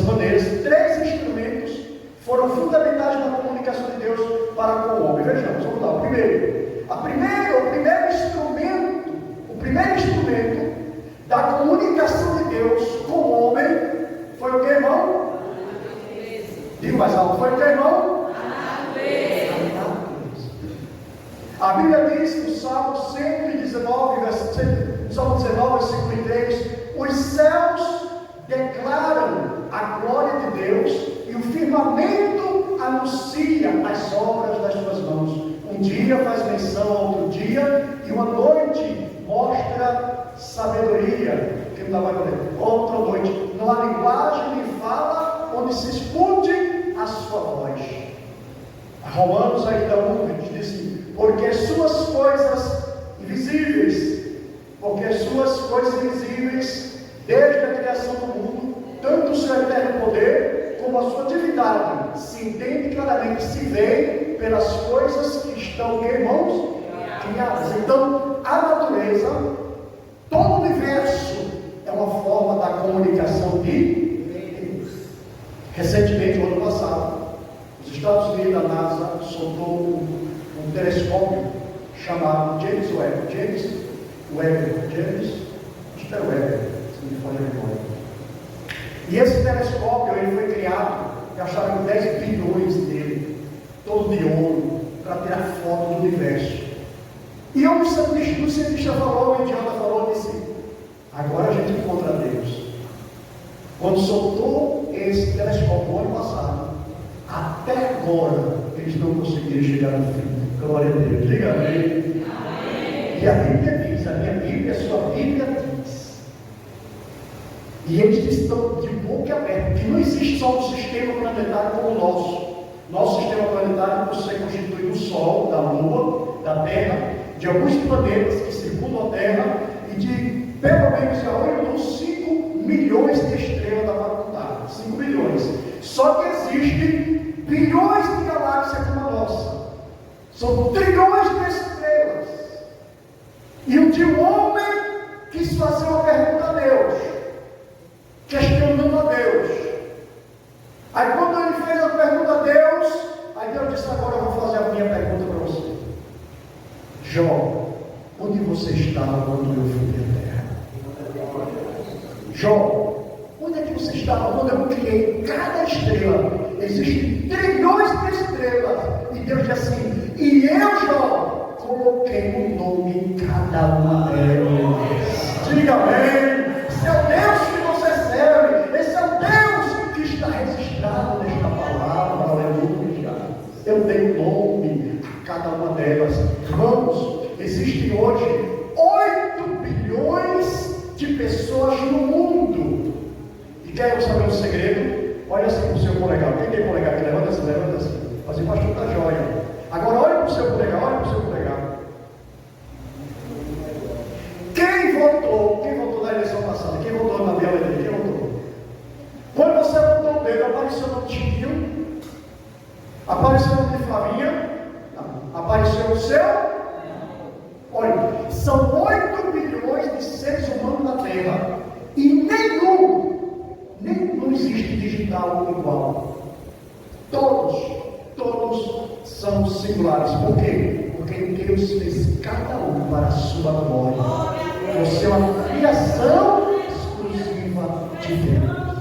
maneiras, 3 instrumentos foram fundamentais na comunicação de Deus para com o homem. Vejamos, vamos lá. O primeiro instrumento da comunicação de Deus com o homem foi o que, irmão? Diga mais alto. Foi o que, irmão? A Bíblia diz no Salmo 119, versículo 3: os céus declaram a glória de Deus e o firmamento anuncia as obras das suas mãos. Um dia faz menção a outro dia e uma noite mostra sabedoria. Que não dá mais para ler. Outra noite, não há linguagem nem fala onde se escute a sua voz. Romanos ainda 1 diz assim: porque as suas coisas invisíveis, desde a criação do mundo, tanto o seu eterno poder como a sua divindade se entende claramente, se vê pelas coisas que estão, irmãos, criadas. Então, a natureza, todo o universo é uma forma da comunicação de Deus. Recentemente, no ano passado, os Estados Unidos, a NASA, soltou um telescópio chamado James Webb, se me falha a memória. E esse telescópio ele foi criado, gastaram 10 bilhões dele, todo de ouro, para tirar foto do universo. E um cientista falou, um idiota falou, disse: agora a gente encontra Deus. Quando soltou esse telescópio no ano passado, até agora eles não conseguiram chegar no fim. Glória a Deus. Diga amém. E a Bíblia diz, a minha Bíblia, a sua Bíblia diz. E eles estão de boca aberta, que não existe só um sistema planetário como o nosso. Nosso sistema planetário, por ser constituído do Sol, da Lua, da Terra, de alguns planetas que circundam a Terra e de pelo menos a olho 5 milhões de estrelas da Via Láctea. 5 milhões. Só que existem bilhões de galáxias como a nossa. São trilhões de estrelas. E um dia um homem quis fazer uma pergunta a Deus, questionando a Deus. Aí quando ele fez a pergunta a Deus, aí Deus disse: agora eu vou fazer a minha pergunta para você. Jó, onde você estava quando eu fui à terra? Jó, onde é que você estava quando eu criei cada estrela? Existem trilhões de estrelas. E Deus diz assim: e eu, Jó, coloquei um nome em cada uma delas. Diga amém. Esse é o Deus que você serve. Esse é o Deus que está registrado nesta palavra. Aleluia. Eu dei nome a cada uma delas. Irmãos, existem hoje 8 bilhões de pessoas no mundo. E quer saber um segredo? Olha assim para o seu polegar. Quem tem polegar aqui? Levanta assim. Assim, pastor, está jóia. Agora olha para o seu polegar, Quem votou na eleição passada? Quem votou na minha eleição? Quem votou? Quando você botou o dedo, apareceu o nome de Chiquinho? Apareceu o nome de Flavinha? Não. Apareceu o seu? Olha, são 8 bilhões de seres humanos na Terra. E nenhum não existe digital igual. Todos são singulares. Por quê? Porque Deus fez cada um para a sua glória. Você é uma criação exclusiva de Deus.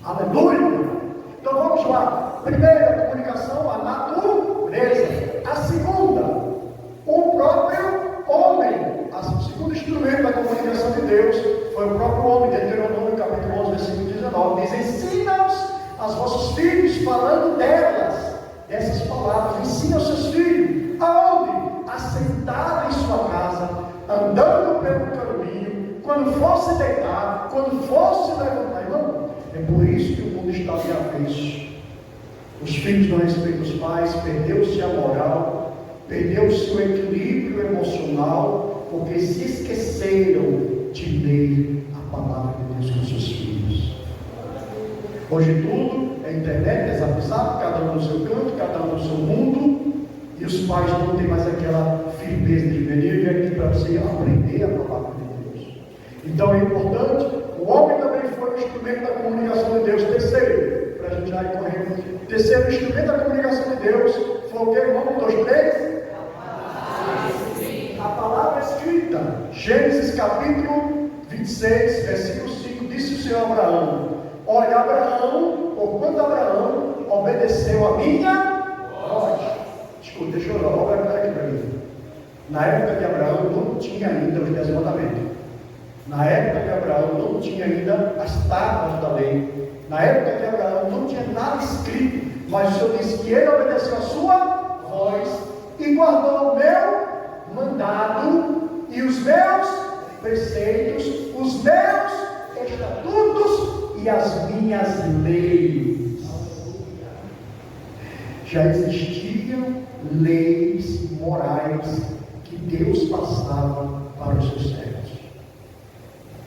Aleluia! Então vamos lá. Primeira comunicação, a natureza. A segunda, o próprio homem. O segundo instrumento da comunicação de Deus foi o próprio homem. Deuteronômio capítulo 11, versículo 19. Diz: ensina-os aos vossos filhos, falando dessas palavras. Ensina aos seus filhos. Aonde? Assentado em sua casa, andando pelo caminho, quando fosse deitar, quando fosse levantar. Irmão, é por isso que o mundo está de avesso. Os filhos não respeitam os pais, perdeu-se a moral, perdeu-se o equilíbrio emocional, porque se esqueceram de ler a palavra de Deus com seus filhos. Hoje tudo é internet, é zap, cada um no seu canto, cada um no seu mundo, e os pais não têm mais aquela firmeza de venir aqui para você aprender a palavra de Deus. Então é importante, o homem também foi um instrumento da comunicação de Deus. Terceiro, para a gente já ir correndo, terceiro instrumento da comunicação de Deus foi o que, irmão? 1, 2, 3? A palavra escrita. Gênesis capítulo 26, versículo 5, disse o Senhor a Abraão: olha, Abraão, porquanto Abraão obedeceu a minha voz. Escuta, deixa eu olhar aqui para mim. Na época de Abraão não tinha ainda os 10 mandamentos. Na época de Abraão não tinha ainda as tábuas da lei. Na época de Abraão não tinha nada escrito. Mas o Senhor disse que ele obedeceu a sua voz e guardou o meu mandado e os meus preceitos, os meus estatutos e as minhas leis. Já existiam leis morais que Deus passava para os seus servos.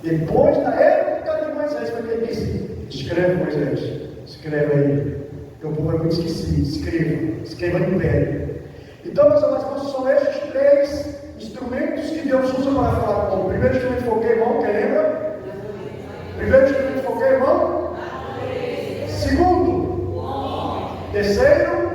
Depois da época de Moisés, foi que ele disse: escreve, Moisés, escreve aí. O povo é muito esquecido, escreva no império. Então, meus amados, são esses 3 instrumentos que Deus usa para falar com o povo. Primeiro instrumento foi o que, irmão? Quem lembra? Primeiro instrumento foi o que, irmão? Segundo? Terceiro?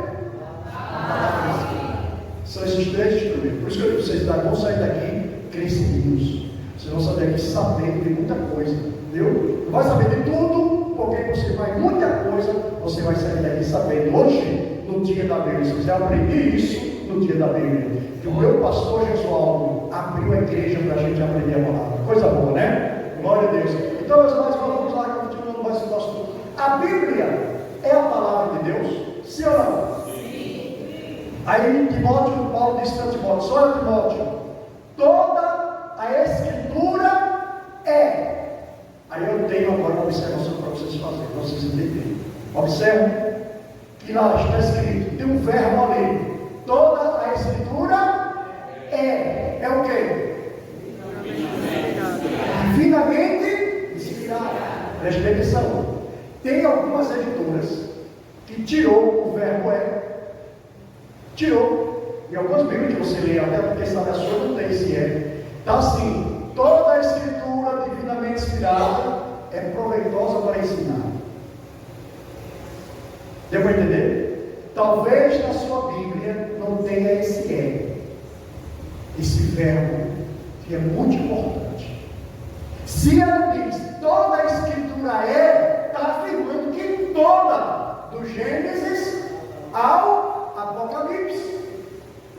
São esses 3 instrumentos. Por isso que eu digo, vocês vão sair daqui crescidos. Vocês vão sair daqui sabendo de muita coisa. Entendeu? Não vai saber de tudo, porque você vai muita coisa, você vai sair daqui sabendo. Hoje, no dia da Bíblia, se você aprender isso no dia da Bíblia, que o meu pastor Jesualdo abriu a igreja para a gente aprender a palavra. Coisa boa, né? Glória a Deus. Então, meus irmãos, vamos lá, continuando mais o nosso estudo. A Bíblia é a palavra de Deus? Sim ou não? Sim. Aí Timóteo, Paulo disse para Timóteo: olha, Timóteo, toda a Escritura é. Aí eu tenho agora uma observação para vocês fazerem, para vocês entenderem. Observe que lá está escrito, tem um verbo ali. Toda a Escritura é o quê? Divinamente inspirada. Preste atenção. Tem algumas editoras que tirou o verbo é. Tirou. E algumas Bíblias que você lê, até porque sabe a sua não tem se é. Está assim: toda a Escritura divinamente inspirada é proveitosa para ensinar. Deu para entender? Talvez na sua Bíblia não tenha esse é, esse verbo, que é muito importante. Se ela diz toda a Escritura é, está afirmando que toda, do Gênesis ao Apocalipse.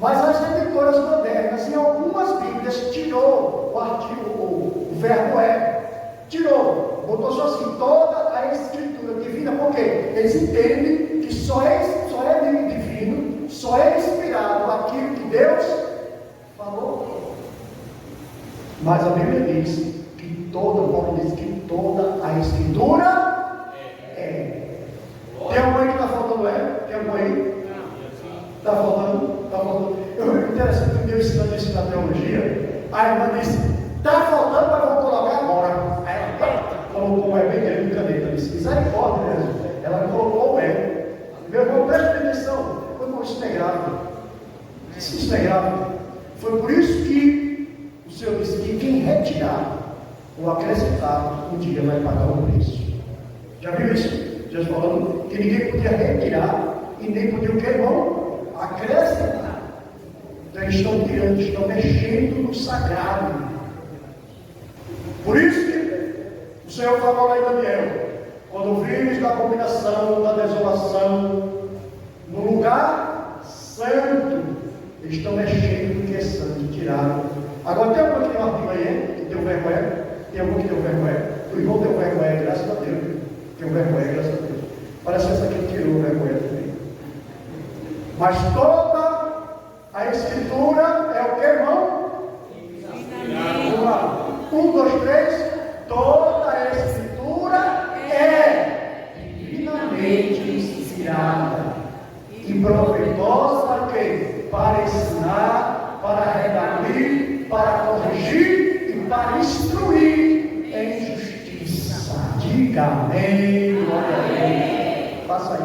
Mas as editoras modernas, em algumas Bíblias, tirou o artigo, o verbo é, tirou, botou só assim: toda a Escritura divina, porque eles entendem que só é divino, só é inspirado aquilo que Deus falou. Mas a Bíblia diz que Paulo diz que toda a Escritura é. Tem algum aí que está faltando é? Tem algum aí? Está faltando? Está faltando. Eu vi interessante que Deus ensinando isso na teologia. A irmã disse: está faltando, mas vou colocar agora. Aí ela colocou o é bem grande de caneta. Disse: misericórdia, né? Ela colocou o é. Meu irmão, preste atenção. Isso não é grave. Isso não é grave. Foi por isso que o Senhor disse que quem retirar ou acrescentar, um dia vai pagar o preço. Já viu isso? Jesus falando que ninguém podia retirar e nem podia o que, irmão? Acrescentar. Então eles estão tirando, estão mexendo no sagrado. Por isso que o Senhor falou lá em Daniel: quando vires da abominação, da desolação, no lugar santo, eles estão mexendo no que é santo, tiraram. Agora tem algum que tem um artigo aí, que tem o verbo é? Tem algum que tem o verbo é? O irmão tem o verbo é, graças a Deus. Tem o verbo é, graças a Deus. Parece que essa aqui tirou o verbo é também. Mas toda a Escritura é o que, irmão? Vamos lá. 1, 2, 3. Toda a Escritura é divinamente inspirada e proveitosa para quê? Para ensinar, para redarguir, para corrigir e para instruir em justiça. Diga Diga amém, glória a Deus. Faça aí.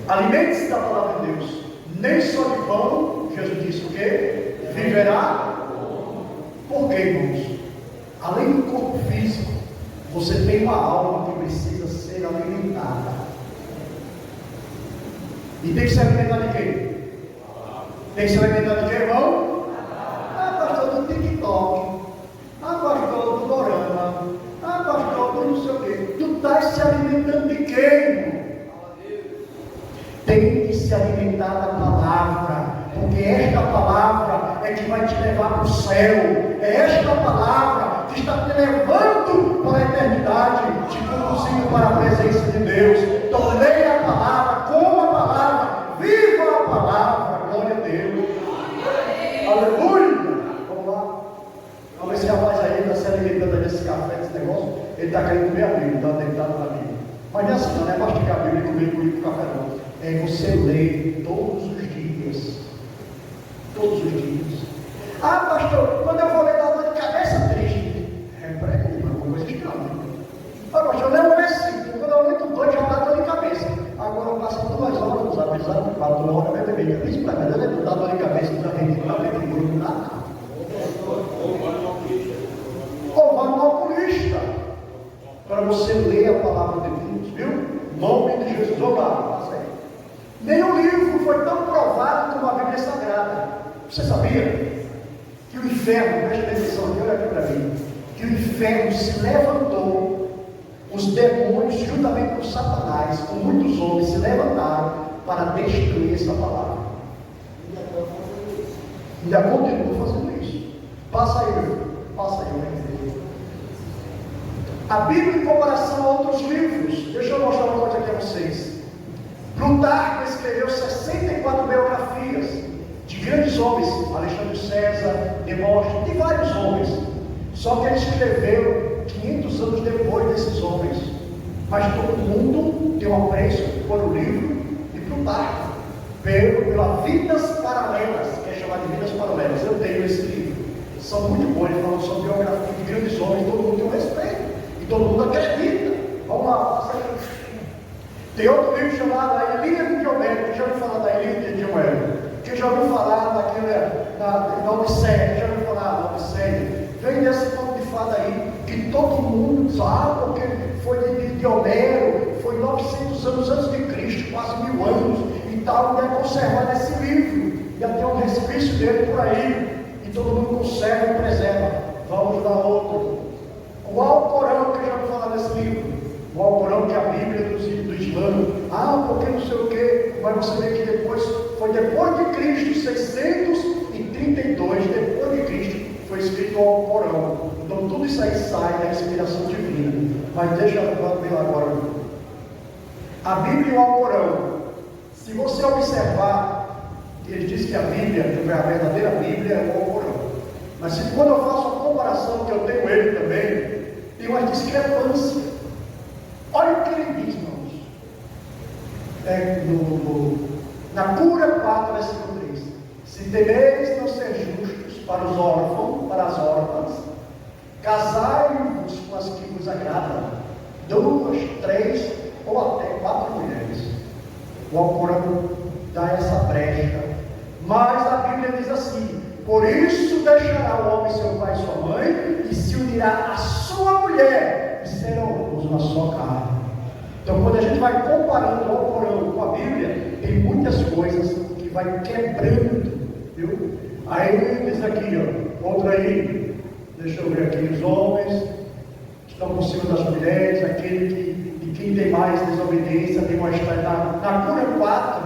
Alimente-se da palavra de Deus. Nem só de pão, Jesus disse o quê? Viverá. Por quê, irmãos? Além do corpo físico, você tem uma alma que precisa ser alimentada. E tem que se alimentar de quê? Tem que se alimentar de quê, irmão? Pastor, do TikTok. Pastor, do Dorama. Pastor, do não sei o quê. Tu estás se alimentando de quê, irmão? Tem que se alimentar da palavra, porque esta palavra é que vai te levar para o céu. É esta palavra que está te levando para a eternidade, te conduzindo para a presença de Deus. Então leia a palavra, coma a palavra, viva a palavra, glória a Deus. Aleluia! Vamos lá. Vamos ver se rapaz aí está se alimentando desse café, desse negócio. Ele está querendo comer a Bíblia, está deitado na Bíblia. Mas não é assim, não é mastigar a Bíblia e comer café não. É você ler todos os dias. Todos os dias. Pastor, quando eu vou ler da dor de cabeça triste. Prega uma coisa estranha. Pastor, não é assim. Quando eu leio dois já dá dor de cabeça. Agora eu passo 2 horas usando, apesar de 4 horas, vai beber. Isso para mim, eu leio dor de cabeça, não tem grupo, não dá nada. Ou vá no oculista. Para você ler a palavra de Deus, viu? Em nome de Jesus, vamos lá, passa aí. Nenhum livro foi tão provado como a Bíblia Sagrada. Você sabia que o inferno, preste atenção, olha aqui para mim, que o inferno se levantou, os demônios, juntamente com Satanás, com muitos homens, se levantaram para destruir essa palavra. Ainda continua fazendo isso. Passa aí, meu. Passa aí, meu. A Bíblia, em comparação a outros livros, deixa eu mostrar uma coisa aqui a vocês. Plutarco escreveu 64 biografias de grandes homens, Alexandre César, Demóstenes, de vários homens. Só que ele escreveu 500 anos depois desses homens. Mas todo mundo tem um apreço por o livro de Plutarco, pela Vidas Paralelas, que é chamado de Vidas Paralelas. Eu tenho esse livro. São muito bons, eles falam sobre biografia de grandes homens, todo mundo tem um respeito. E todo mundo acredita. Vamos lá, passa aí. Tem outro livro chamado A Ilíada de Homero. Quem já ouviu falar da Ilíada de Homero? Quem já ouviu falar daquele, da Odisseia? Quem já ouviu falar da Odisseia? Vem desse conto de fada aí, que todo mundo sabe, porque foi de Homero, foi 900 anos antes de Cristo, quase 1000 anos, e tal, e é conservado esse livro, e até um resquício dele por aí, e todo mundo conserva e preserva. Vamos dar outro. O Alcorão, que já ouviu falar desse livro? O Alcorão, que é a Bíblia do Islã. Porque não sei o que, mas você vê que foi depois de Cristo, 632 depois de Cristo, foi escrito o Alcorão. Então tudo isso aí sai da inspiração divina. Mas deixa eu ver agora. A Bíblia e o Alcorão, se você observar, ele diz que a Bíblia, que é a verdadeira Bíblia, é o Alcorão. Mas quando eu faço a comparação, que eu tenho ele também, tem uma discrepância. Olha o que ele diz, irmãos. Na Cura 4, versículo 3. Se temeis não ser justos para os órfãos, para as órfãs, casai-vos com as que vos agradam, 2, 3 ou até 4 mulheres. O Alcorão dá essa brecha. Mas a Bíblia diz assim: por isso deixará o homem seu pai e sua mãe, e se unirá à sua mulher, e serão os na sua carne. Então, quando a gente vai comparando o Alcorão com a Bíblia, tem muitas coisas que vai quebrando, viu? Aí diz aqui, outro aí, deixa eu ver aqui, os homens estão por cima das mulheres, aquele de quem tem mais desobediência, tem mais na Cura 4,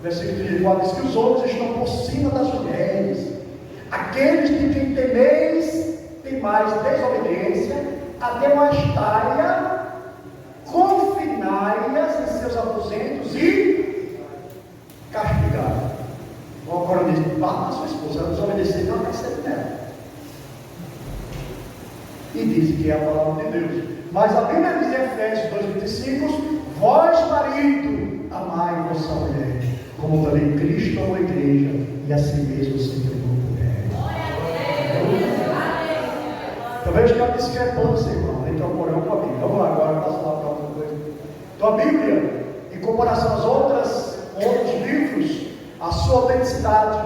versículo 34, diz que os homens estão por cima das mulheres. Aqueles de quem temeis tem mais desobediência, admoestai-a, confinai-as em seus aposentos e castigai. O Alcorão diz: bata a sua esposa, ela desobedecer, não vai ser dela. E diz que é a palavra de Deus. Mas a Bíblia diz em Efésios 2,25: vós, marido, amai vossa mulher, como ponto ali, Cristo amou a igreja e a si mesmo se entregou por ela. Talvez tenha uma discrepância, irmão, entre o Corão com a Bíblia. Vamos lá agora, passo lá para outra coisa. Então a Bíblia, em comparação às outros livros, a sua autenticidade,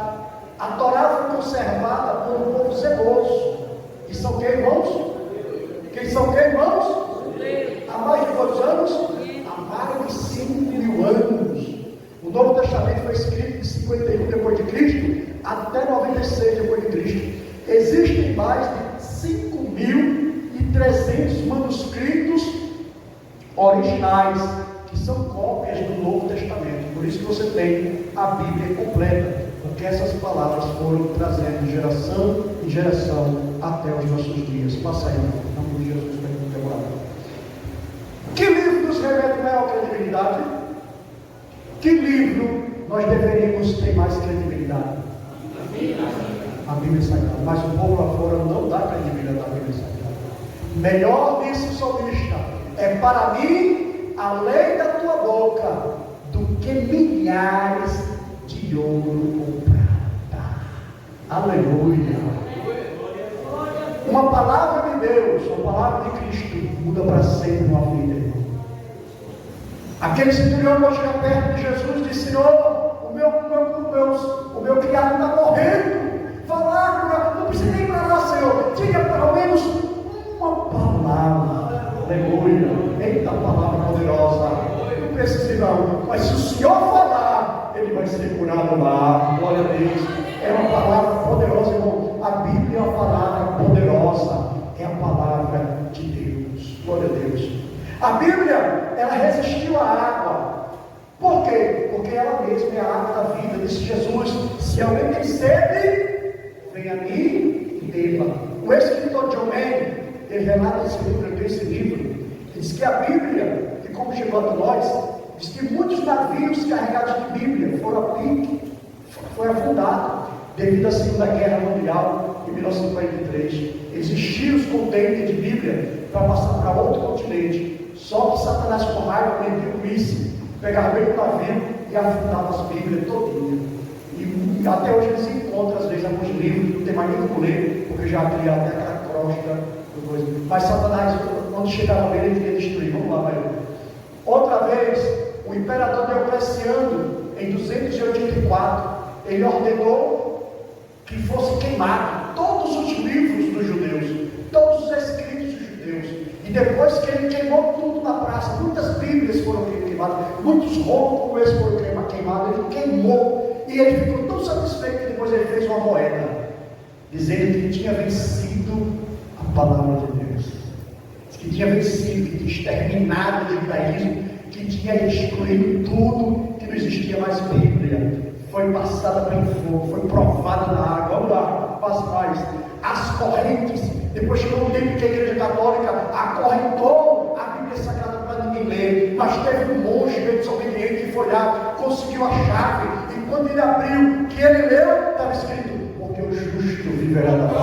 a Torá foi conservada por um povo zeloso. E são quem, irmãos? Quem são quem, irmãos? Há mais de quantos anos? Há mais de 5.000 anos. O Novo Testamento foi escrito em 51 depois de Cristo até 96 depois de Cristo. Existem mais de 5.300 manuscritos originais que são cópias do Novo Testamento. Por isso que você tem a Bíblia completa, porque essas palavras foram trazendo de geração em geração até os nossos dias. Passa aí, em nome de Jesus, para contemporâneo. Que livro nos remete maior credibilidade? Que livro nós deveríamos ter mais credibilidade? A Bíblia Sagrada. Mas o povo lá fora não dá credibilidade à Bíblia Sagrada. Melhor disse o salmista: é para mim a lei da tua boca do que milhares de ouro ou prata. Aleluia. Uma palavra de Deus, uma palavra de Cristo, muda para sempre uma vida, irmão. Aquele centurião que chega perto de Jesus e disse: Senhor, o meu criado está morrendo. Falar, não precisa nem para lá, Senhor. Diga pelo menos uma palavra. Aleluia. Eita palavra poderosa. Não precisa não. Mas se o Senhor falar, ele vai ser curado lá. Glória a Deus. É uma palavra poderosa, irmão. A Bíblia é uma palavra poderosa. É a palavra de Deus. Glória a Deus. A Bíblia, ela resistiu à água. Por quê? Porque ela mesma é a água da vida. Disse Jesus: se alguém tem sede, venha a mim e beba. O escritor John Manning, ele relata esse livro, ele diz que a Bíblia, e como chegou a nós, diz que muitos navios carregados de Bíblia foram a pique, foi afundado devido à Segunda Guerra Mundial em 1943. Existiam os contêineres de Bíblia para passar para outro continente. Só que Satanás, com raiva, metia um míssil, pegava bem o navio e afundava as Bíblias todinha. E até hoje eles encontram, às vezes, alguns livros, não tem mais nem como ler, porque já criaram até aquela crosta do coisa. Mas Satanás, quando chegava bem, ele queria destruir. Vamos lá, vai. Outra vez, o imperador Diocleciano, em 284, ele ordenou que fosse queimado todos os livros dos judeus, todos os escritos dos judeus. E depois que ele queimou tudo na praça, muitas Bíblias foram queimadas, muitos rolos como esse foram queimados, ele queimou. E ele ficou tão satisfeito que depois ele fez uma moeda, dizendo que tinha vencido a palavra de Deus, que tinha vencido, que tinha exterminado o judaísmo, que tinha excluído tudo, que não existia mais Bíblia. Foi passada pelo fogo, foi provada na água. Vamos lá, passe mais. As correntes, depois chegou um tempo que a Igreja Católica acorrentou a Bíblia Sagrada para ninguém ler, mas teve um monge bem desobediente que foi lá, conseguiu a chave, e quando ele abriu, que ele leu, estava escrito: porque o justo viverá da fé.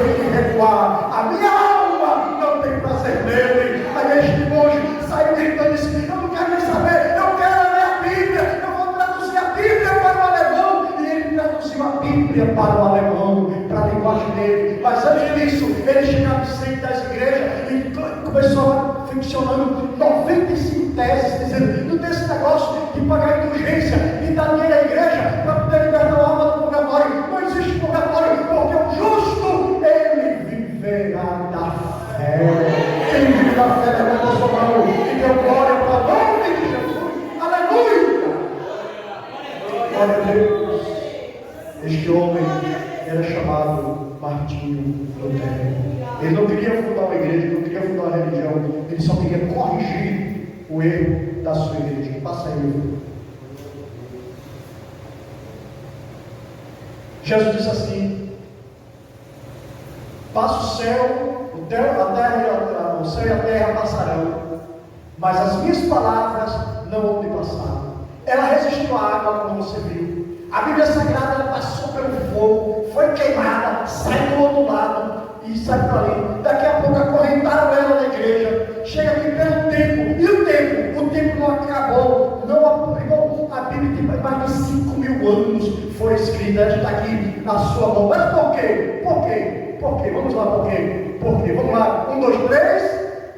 Ele que recuar, a minha alma não tem prazer nele. Aí este monge saiu gritando e disse: eu não quero nem saber, eu quero ler a Bíblia, eu vou traduzir a Bíblia para o alemão. E ele traduziu a Bíblia para o alemão, para a linguagem dele. Mas antes disso, ele chegava no centro das igrejas e começou ficcionando 95 teses, dizendo: não tem esse negócio de pagar indulgência e dar dinheiro à igreja para poder libertar a alma do purgatório. Não existe purgatório, porque o justo, ele viverá da fé. Quem vive da fé levanta a sua mão e deu glória para o nome de Jesus. Aleluia! Glória a Deus. Este homem era chamado Martinho Lutero. Ele não queria fundar uma igreja, não queria fundar uma religião, ele só queria corrigir o erro da sua igreja. Passa aí, meu filho. Jesus disse assim: passa o céu, o céu e a terra passarão, mas as minhas palavras não vão te passar. Ela resistiu à água, como você viu. A Bíblia Sagrada, ela passou pelo fogo, foi queimada, sai do outro lado e sai para ali. Daqui a pouco acorrentaram ela na igreja. Chega aqui pelo tempo. E o tempo? O tempo não acabou. Não aplicou. A Bíblia vida está aqui na sua mão. Mas por quê? Por quê? Por quê? Vamos lá, por quê? Por quê? Vamos lá. 1, 2, 3.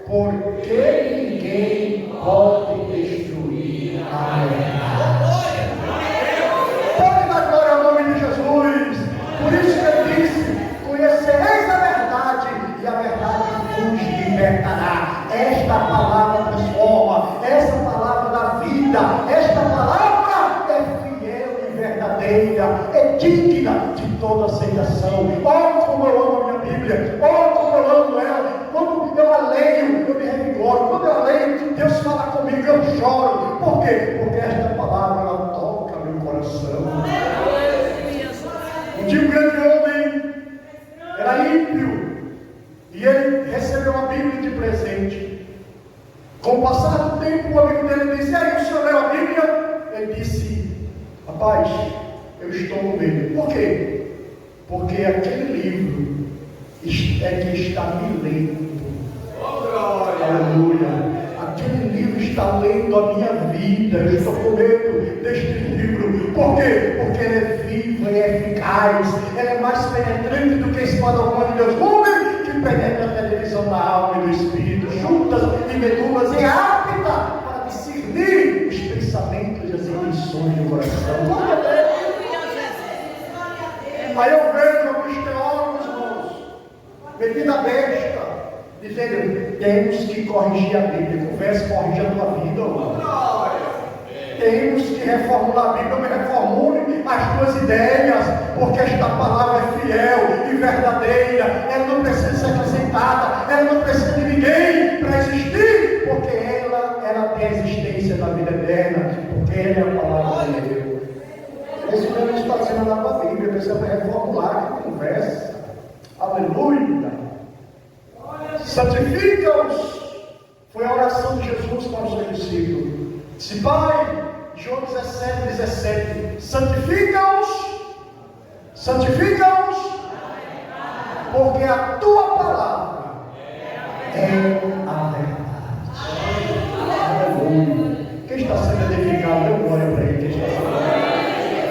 Porque ninguém pode destruir a verdade. Pode dar glória ao nome de Jesus. Por isso que ele disse: conhecereis a verdade, e a verdade vos libertará. Esta palavra transforma, esta palavra dá vida, esta palavra é fiel e verdadeira, é digna de toda aceitação. Olha como eu amo a minha Bíblia, olha como eu amo ela. Quando eu a leio, eu me revigoro. Quando eu a leio, Deus fala comigo, eu choro. Por quê? Porque esta palavra, ela toca meu coração. Um dia um grande homem era ímpio, e ele recebeu a Bíblia de presente. Com o passar do tempo, o amigo dele disse: e aí, o senhor leu a Bíblia? Ele disse: rapaz, eu estou com medo. Por quê? Porque aquele livro é que está me lendo. Aleluia. Aquele livro está lendo a minha vida. Eu estou com medo deste livro. Por quê? Porque ele é vivo e eficaz. Ele é mais penetrante do que a espada humana de Deus, que penetra a televisão da alma e do espírito, juntas e medulas, e apta para discernir os pensamentos e as intenções do coração. Aí eu vejo alguns teólogos, irmãos, metida a besta, dizendo: temos que corrigir a Bíblia. Conversa, corrige a tua vida, irmão. Temos que reformular a Bíblia. Me reformule as tuas ideias, porque esta palavra é fiel e verdadeira. Ela não precisa ser acrescentada, ela não precisa de ninguém para existir, porque ela tem a existência da vida eterna, porque ela é a palavra de Deus. Esse não está dizendo nada para a Bíblia, precisa reformular, que conversa. Aleluia. Santifica-os. Foi a oração de Jesus para os seus discípulos. Disse: Pai, João 17, santifica-os, porque a tua palavra é a verdade. Aleluia. Quem está sendo edificado, dê glória para ele. Quem está sendo...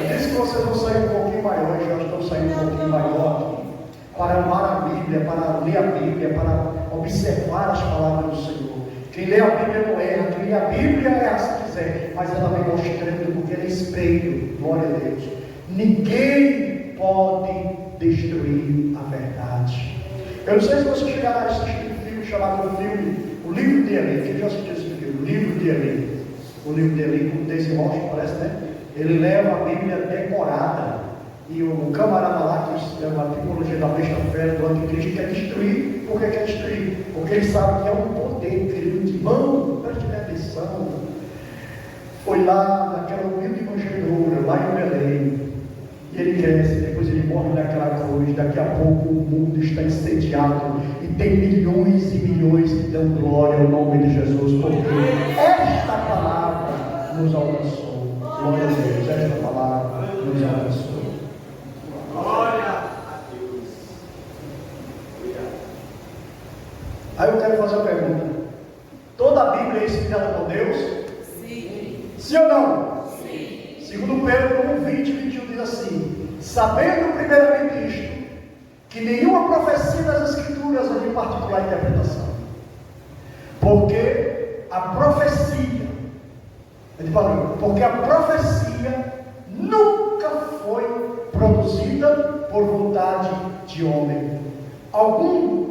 Diz que vocês vão sair um pouquinho maior, já estão saindo um pouquinho maior aqui, para amar a Bíblia, para ler a Bíblia, para observar as palavras do Senhor. Quem lê a Bíblia não erra, quem lê a Bíblia erra se quiser, mas ela vem mostrando, porque ela é espelho. Glória a Deus. Ninguém pode destruir a verdade. Eu não sei se você chegará a assistir um filme chamado O Livro de Eli. Quem já assistiu esse filme? O Livro de Eli. O Livro de Eli, com o Daisy Rocha, parece, né? Ele leva a Bíblia decorada. E o camarada lá, que é uma tipologia da besta-fé do anticristo, quer destruir. Por que quer destruir? Porque ele sabe que é um poder, querido irmão, preste atenção. Foi lá naquela humilde manjedoura, lá em Belém, e ele cresce, depois ele morre naquela cruz. Daqui a pouco o mundo está incendiado, e tem milhões e milhões que dão glória ao nome de Jesus, porque esta palavra nos alcançou. Glória a Deus, esta palavra nos alcançou. Glória a Deus. Aí eu quero fazer uma pergunta: toda a Bíblia é inspirada por Deus? Sim. Sim ou não? Sim. Segundo Pedro 1:20-21 diz assim: sabendo primeiramente isto, que nenhuma profecia das Escrituras é de particular interpretação, porque a profecia nunca foi produzida por vontade de homem algum,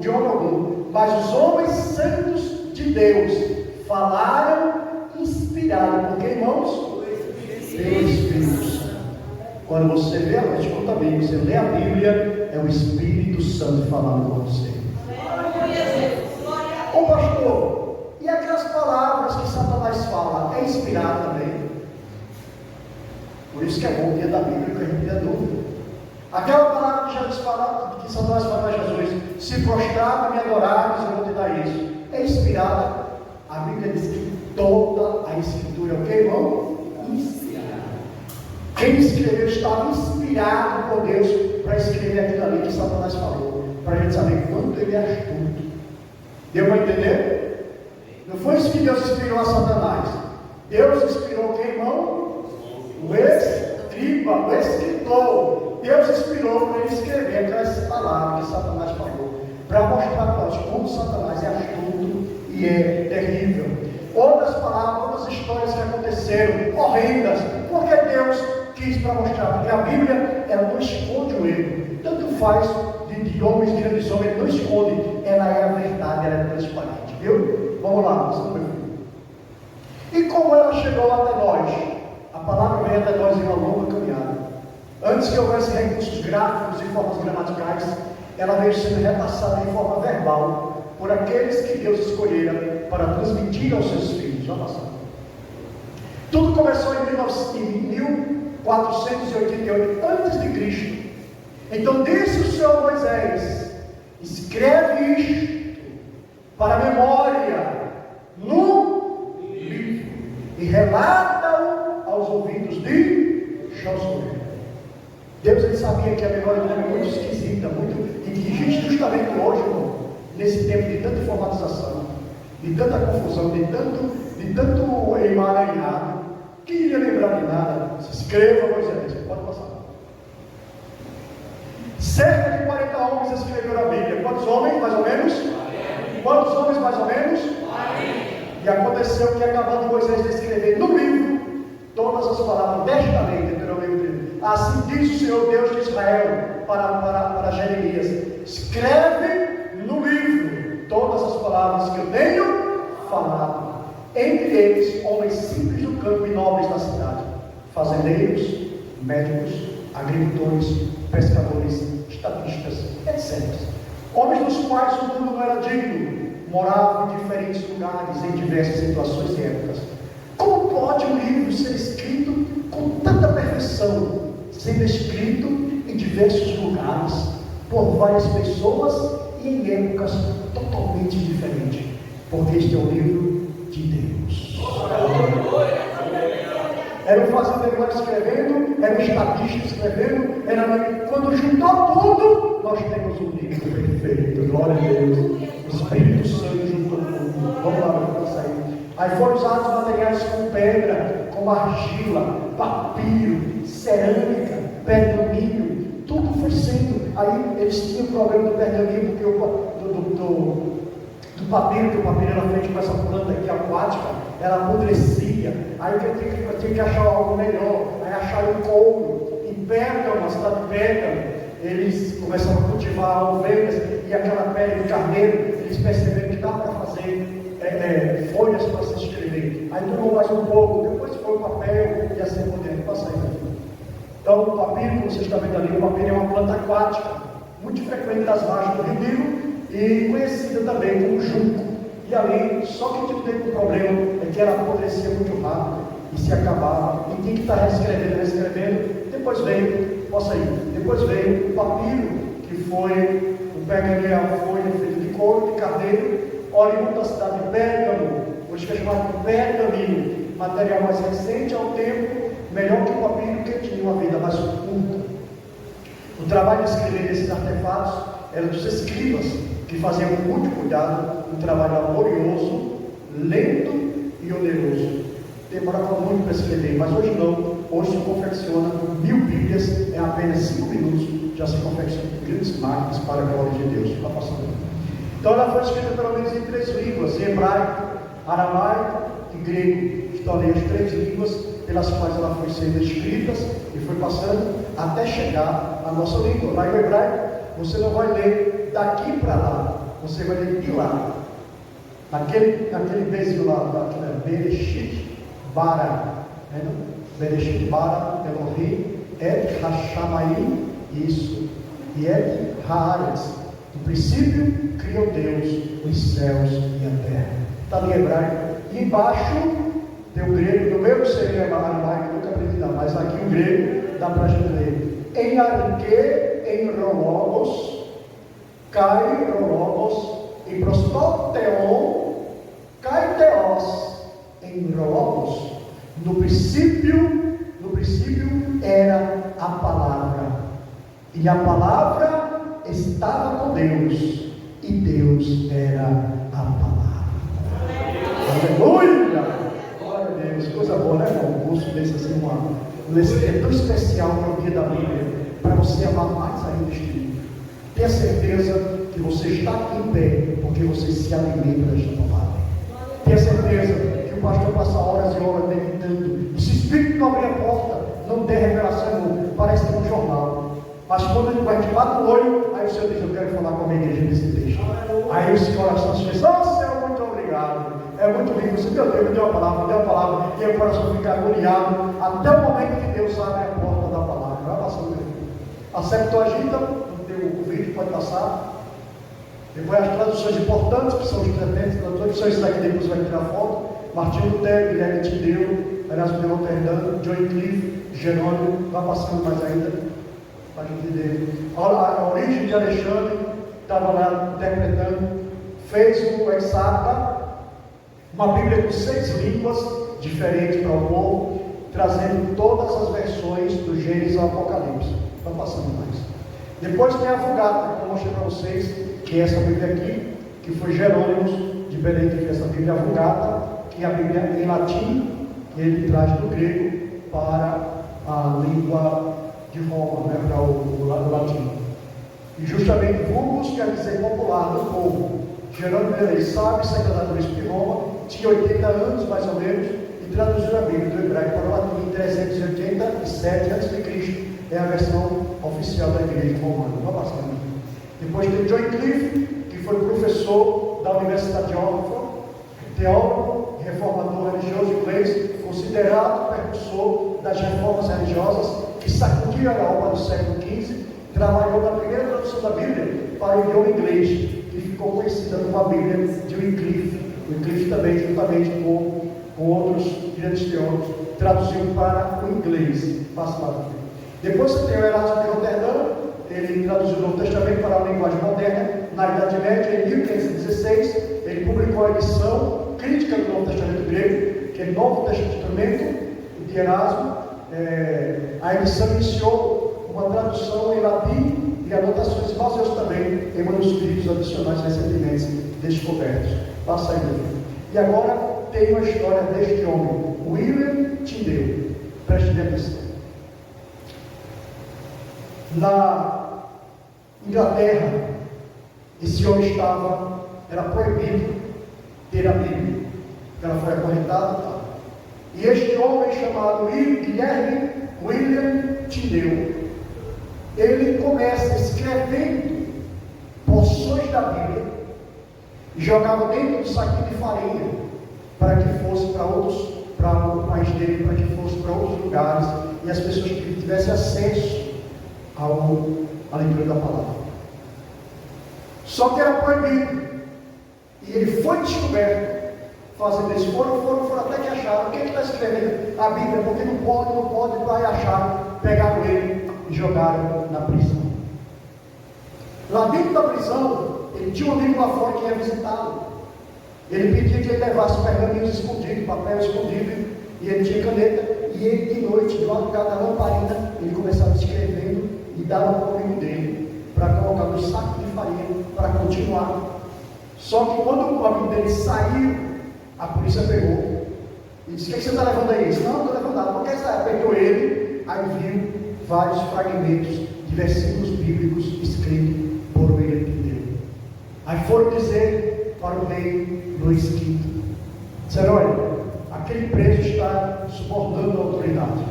mas os homens santos de Deus falaram inspirados, porque, irmãos, pelo Espírito Santo. Quando você lê, escuta bem, você lê a Bíblia, é o Espírito Santo falando com você. Ô pastor, e aquelas palavras que Satanás fala, é inspirado também? Por isso que é bom ter da Bíblia, que a gente tem dúvida. Aquela palavra que Jesus fala, que Satanás fala para Jesus: se prostrar, me adorar, eu vou te dar isso. É inspirada. A Bíblia diz que toda a Escritura é o que, irmão? Inspirada. Quem escreveu estava inspirado por Deus para escrever aquilo ali que Satanás falou, para a gente saber quanto ele é astuto. Deu para entender? Não foi isso que Deus inspirou a Satanás. Deus inspirou o que, irmão? O escritor. Deus inspirou para ele escrever aquelas palavras que Satanás falou, para mostrar para nós como Satanás é astuto e é terrível. Outras palavras, outras histórias que aconteceram, horrendas, porque Deus quis para mostrar, porque a Bíblia, ela não esconde o erro, tanto faz de homens, de grandes homens, não esconde, ela é a verdade, ela é transparente, viu? Vamos lá, você não. E como ela chegou até nós? A palavra veio até nós em uma longa caminhada. Antes que houvesse recursos gráficos e formas gramaticais, ela veio sendo repassada em forma verbal por aqueles que Deus escolhera para transmitir aos seus filhos. Já passou. Tudo começou em 1488 a.C. Então disse o Senhor Moisés: escreve isto para a memória no livro e relata-o aos ouvidos de Josué. Deus, ele sabia que a memória dele era muito esquisita, muito, e que justamente hoje, irmão, nesse tempo de tanta informatização, de tanta confusão, de tanto emaranhado, que iria lembrar de nada. Se escreva, Moisés, pode passar. Cerca de 40 homens escreveram a Bíblia. Quantos homens, mais ou menos? Quantos homens, mais ou menos? E aconteceu que, acabando Moisés de escrever no livro todas as palavras desta lei, Deuteronômio, assim diz o Senhor Deus de Israel para Jeremias: escreve no livro todas as palavras que eu tenho falado, entre eles homens simples do campo e nobres da cidade, fazendeiros, médicos, agricultores, pescadores, estatistas, etc. Homens dos quais o mundo não era digno, moravam em diferentes lugares, em diversas situações e épocas. Como pode um livro ser escrito com tanta perfeição, sendo escrito em diversos lugares, por várias pessoas e em épocas totalmente diferentes? Porque este é o livro de Deus. Era um fazendeiro lá escrevendo, era um estatista escrevendo, quando juntou tudo, nós temos um livro perfeito. Glória a Deus. O Espírito Santo juntou tudo. Vamos lá, vamos sair. Aí foram usados materiais como pedra, como argila, papiro, cerâmica, pergaminho, tudo foi sendo. Aí eles tinham o problema do pergaminho, porque do papiro, que o papiro era feito com essa planta aqui aquática, ela apodrecia. Aí eu tinha que achar algo melhor. Aí acharam couro. Em Pérgamo, a cidade de Pérgamo, eles começaram a cultivar ovelhas e aquela pele de carneiro, eles perceberam que dá para fazer folhas para se escrever. Aí durou mais um pouco, depois foi o papel e assim por diante. Passa aí. Então o papiro, como vocês estão vendo ali, o papiro é uma planta aquática, muito frequente nas margens do Rio Nilo e conhecida também como junco. E ali, só que teve um problema, é que ela apodrecia muito rápido e se acabava, e tinha que estar reescrevendo. Depois veio, posso ir, depois veio o papiro, que foi o pergaminho, a folha feita de couro, de carneiro, oriundo da cidade de Pérgamo, hoje que é chamado de pergaminho, material mais recente ao tempo, melhor que o papiro, que tinha uma vida mais curta. O trabalho de escrever esses artefatos era dos escribas, que faziam com muito cuidado, um trabalho laborioso, lento e oneroso. Demorava muito para escrever, mas hoje não. Hoje se confecciona 1000 Bíblias em apenas 5 minutos, já se confecciona grandes máquinas para a glória de Deus. Está passando. Então ela foi escrita pelo menos em 3 línguas: hebraico, aramaico e grego. Estão ali as 3 línguas pelas quais ela foi sendo escrita e foi passando até chegar à nossa língua. Lá em hebraico, você não vai ler daqui para lá, você vai ler de lá. Naquele bezinho lá, Bereshit Bara, Bereshit Bara, Elohim, Et Hashamayim, isso, e Et Haaretz. No princípio criou Deus os céus e a terra. Está ali em hebraico. E embaixo tem o grego. No meu seria aramaico, nunca aprendi nada, mas aqui o grego dá para a gente ler. Em arque, em rologos, kai rologos, em prostoteon, kai teos, em rologos. No princípio era a palavra, e a palavra estava com Deus, e Deus era a palavra. Aleluia! Glória a Deus, coisa boa, né, irmão? Um curso desse assim, esse é tão especial para o dia da Bíblia. para você amar mais ainda este livro. Tenha certeza que você está aqui em pé porque você se alimenta desta palavra. Tenha certeza que o pastor passa horas e horas meditando. E se o Espírito não abrir a porta, não tem revelação, irmão, parece que é um jornal. Mas quando ele vai te lá no olho, aí o Senhor diz: eu quero falar com a minha igreja nesse texto. Aí o seu coração se diz: oh Senhor, muito obrigado. É muito lindo. Você, meu Deus, me deu a palavra, me deu a palavra. E aí o coração fica agoniado até o momento que Deus abre a porta da palavra. Vai passando o tempo. A Septuaginta, o vídeo pode passar. Depois as traduções importantes, que são os 300 tradutores, que são esses aqui, depois vai tirar foto. Martinho Lutero, Guilherme Tindeu, Erasmo de Roterdã, John Wycliffe, Jerônimo. Vai passando mais ainda, para a gente entender. A origem de Alexandre, estava lá interpretando, fez o Exarca, uma Bíblia com 6 línguas diferentes para o povo, trazendo todas as versões do Gênesis ao Apocalipse. Está passando mais. Depois tem a Vulgata, que eu mostrei para vocês, que é essa Bíblia aqui, que foi Jerônimo de Belém que fez essa Bíblia, a Vulgata, que é a Bíblia em latim, que ele traz do grego para a língua de Roma, né, para o latim. E justamente vulgus quer dizer popular, do povo. Jerônimo de Belém, sábio, secretário do bispo de Roma, tinha 80 anos mais ou menos, e traduziu a Bíblia do hebraico para o latim em 387 a.C. É a versão oficial da igreja romana. Vamos passar aqui. Depois tem John Wycliffe, que foi professor da Universidade de Oxford, teólogo, reformador religioso inglês, considerado precursor das reformas religiosas que sacudiram a Europa do século XV, trabalhou na primeira tradução da Bíblia para o idioma inglês, que ficou conhecida como a Bíblia de Wycliffe. Wycliffe também, juntamente com outros grandes teólogos, traduziu para o inglês. Passa para a Depois você tem o Erasmo de Roterdã, ele traduziu o Novo Testamento para a linguagem moderna. Na Idade Média, em 1516, ele publicou a edição crítica do Novo Testamento grego, que é Novo Testamento de Erasmo. A edição iniciou uma tradução em latim e anotações baseadas também em manuscritos adicionais recentemente descobertos. Passa aí, e agora tem uma história deste homem, William Tyndale. Preste atenção. Na Inglaterra, esse homem era proibido ter a Bíblia, ela foi acorrentada. E este homem chamado Guilherme William Tyndale, ele começa escrevendo porções da Bíblia e jogava dentro do saquinho de farinha para que fosse para o país dele, para que fosse para outros lugares e as pessoas que tivessem acesso à leitura da palavra. Só que era proibido. E ele foi descoberto fazendo isso. Foram até que acharam. Quem está escrevendo a Bíblia? Porque não pode, vai achar. Pegaram ele e jogaram na prisão. Lá dentro da prisão, ele tinha um amigo lá fora que ia visitá-lo. Ele pedia que ele levasse pergaminhos escondidos, papel escondido, e ele tinha caneta. E ele, de noite, de madrugada, na lamparina, ele começava escrevendo e dava para o amigo dele, para colocar no saco de farinha, para continuar. Só que quando o amigo dele saiu, a polícia pegou e disse: o que você está levando aí? Ele disse: não, não estou levando nada. Por que você pegou ele? Aí viu vários fragmentos de versículos bíblicos escritos por William Tyndale. Aí foram dizer para o rei Luís V: disseram, olha, aquele preso está subornando a autoridade.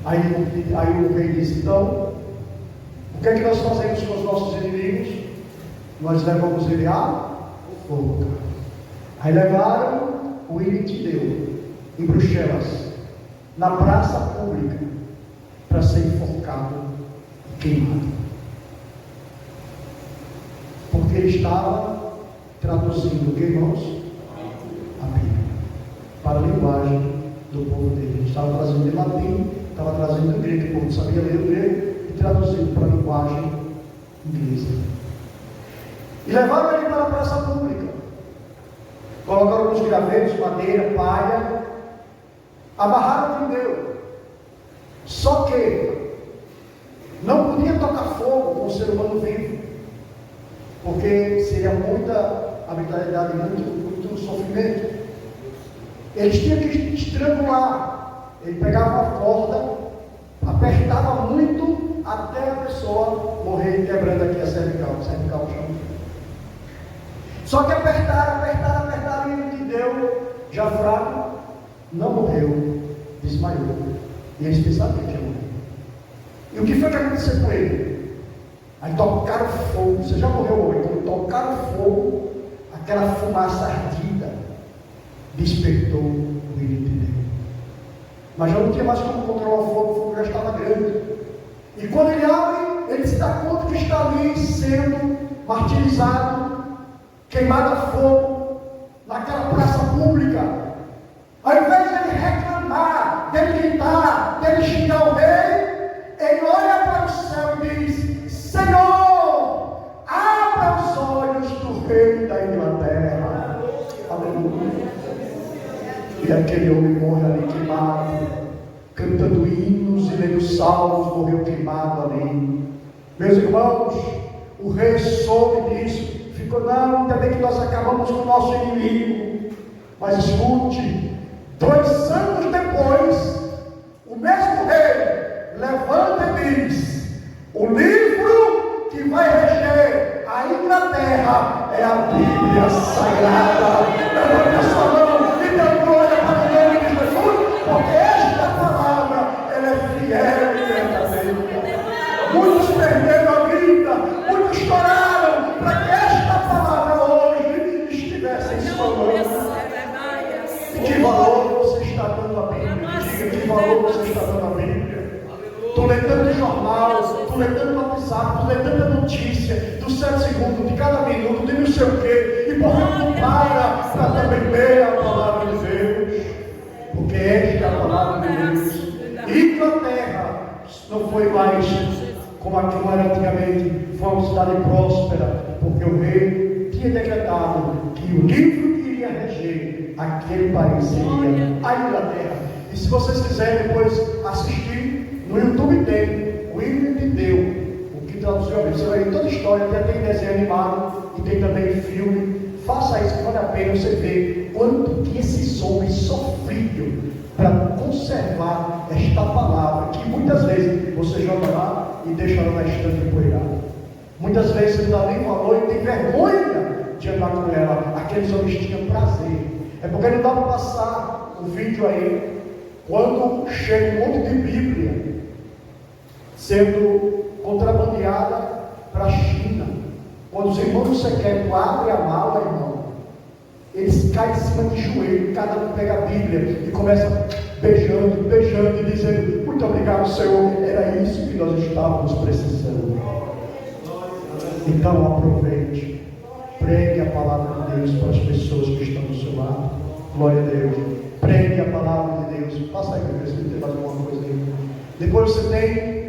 Aí o rei disse: então, o que é que nós fazemos com os nossos inimigos? Nós levamos ele a fogo. Aí levaram o William Tyndale em Bruxelas, na praça pública, para ser enforcado e queimado. Porque ele estava traduzindo, que irmãos? A Bíblia para a linguagem do povo dele. Ele estava trazendo de latim, estava trazendo do grego, o povo não sabia ler o grego, e traduzindo para a linguagem inglesa. E levaram ele para a praça pública. Colocaram alguns gravetos, madeira, palha, amarraram o Tyndale. Só que não podia tocar fogo com o ser humano vivo, porque seria muita arbitrariedade, muito sofrimento. Eles tinham que estrangular. Ele pegava a corda, apertava muito até a pessoa morrer, quebrando aqui a cervical no chão. Só que apertaram, e ele que deu, já fraco, não morreu, desmaiou. E eles pensaram que ia morrer. E o que foi que aconteceu com ele? Aí tocaram fogo. Você já morreu hoje? Quando tocaram fogo, aquela fumaça ardida despertou o Espírito de Deus. Mas já não tinha mais como controlar o fogo já estava grande. E quando ele abre, ele se dá conta que está ali sendo martirizado, queimado a fogo, naquela praça pública. Ao invés de ele reclamar, dele gritar, dele xingar o rei, ele olha para o céu e diz: Senhor, abra os olhos do rei da Inglaterra. Aleluia. E aquele homem morre ali queimado, cantando hinos e lendo salmos, morreu queimado ali. Meus irmãos, o rei soube disso, ficou, não, ainda bem que nós acabamos com o nosso inimigo. Mas escute, 2 anos depois, o mesmo rei levanta e diz: o livro que vai reger a Inglaterra é a Bíblia Sagrada. Levanta essa mão e dê glória para o nome de Jesus, porque esta palavra ela é fiel e verdadeira. Muitos perderam a vida, muitos choraram para que esta palavra hoje estivesse em sua mão. Que valor você está dando à Bíblia? Diga que valor você está dando à Bíblia. Tu lê tanto jornal, tu lê tanto WhatsApp, tu lê tanta notícia do 7 segundos, de cada minuto, de não sei o quê, e por que não para também ler a palavra de Deus? Porque esta é a palavra de Deus. Inglaterra não foi mais como aquilo era antigamente, foi uma cidade próspera, porque o rei tinha decretado que o livro que iria reger aquele país seria a Inglaterra. E se vocês quiserem depois assistir, no YouTube tem o William de Deus, o que traduziu a Bíblia. Você vai ver toda a história, tem desenho animado e tem também filme. Faça isso, que vale a pena você ver quanto que esses homens sofriam para conservar esta palavra, que muitas vezes você joga lá e deixa ela na estante empoeirada. Muitas vezes você não dá nem valor e tem vergonha de andar com ela. Aqueles homens tinham prazer. É porque não dá para passar o vídeo aí, quando chega um monte de Bíblia sendo contrabandeada para a China. Quando os irmãos do secreto abrem a mala, irmão, eles caem em cima de joelho, cada um pega a Bíblia e começa beijando e dizendo: muito obrigado, Senhor, era isso que nós estávamos precisando. Então aproveite, pregue a palavra de Deus para as pessoas que estão do seu lado. Glória a Deus. Pregue a palavra de Deus. Passa aí para ver se tem mais alguma coisa aí. Depois você tem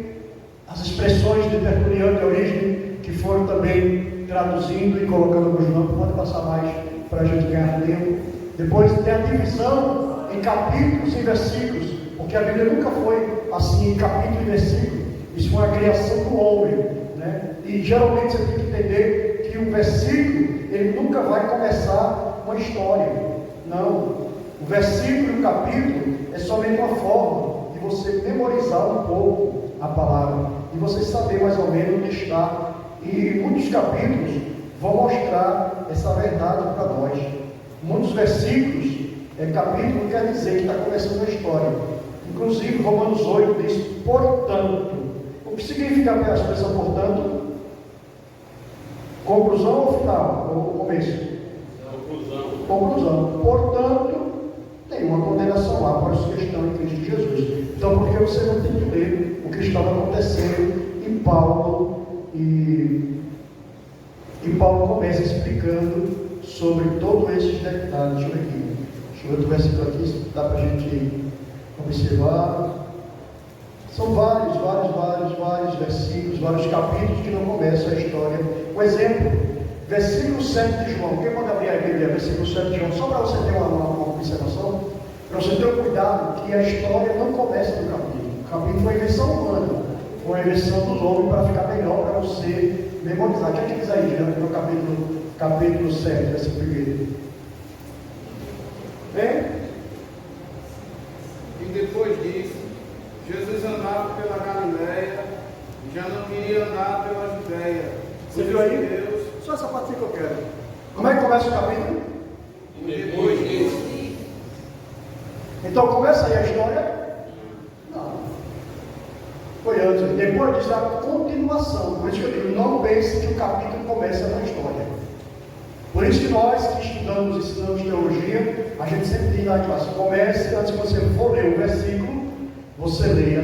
as expressões de Tertuliano de origem, que foram também traduzindo e colocando nos nomes. Pode passar mais para a gente ganhar tempo. Depois tem a divisão em capítulos e versículos, porque a Bíblia nunca foi assim em capítulo e versículo. Isso foi a criação do homem, né? E geralmente você tem que entender que o versículo, ele nunca vai começar uma história. Não. O versículo e o capítulo é somente uma forma de você memorizar um pouco a palavra e você saber mais ou menos onde está. E muitos capítulos vão mostrar essa verdade para nós. Muitos versículos, capítulo quer dizer que está começando uma história. Inclusive Romanos 8 diz: portanto. O que significa a expressão portanto? Conclusão ou final? Ou começo? Conclusão. Portanto, tem uma condenação lá para os que estão em Cristo Jesus. Então, porque você não tem que ler o que estava acontecendo em Paulo, e Paulo começa explicando sobre todos esses detalhes. Deixa eu ver aqui. Deixa eu ver outro versículo aqui, dá para a gente observar. São vários versículos, vários capítulos que não começam a história. Um exemplo, versículo 7 de João. Quem pode abrir a Bíblia? Versículo 7 de João, só para você ter uma observação, para você ter um cuidado, que a história não começa no capítulo. O capítulo foi a invenção humana, foi a invenção dos homens para ficar melhor para você memorizar. O que é que diz aí, diante no capítulo 7, versículo 1? Vem? E depois disso, Jesus andava pela Galiléia Já não queria andar pela Judéia. Você viu aí? Deus, Só essa parte que eu quero. Como é que começa o capítulo? depois disso. Então começa aí a história? Não. Foi antes. Depois disso, a continuação. Por isso que eu digo, não pense que o capítulo começa na história. Por isso que nós que ensinamos teologia, a gente sempre diz lá em classe, comece, antes de você for ler o versículo, você leia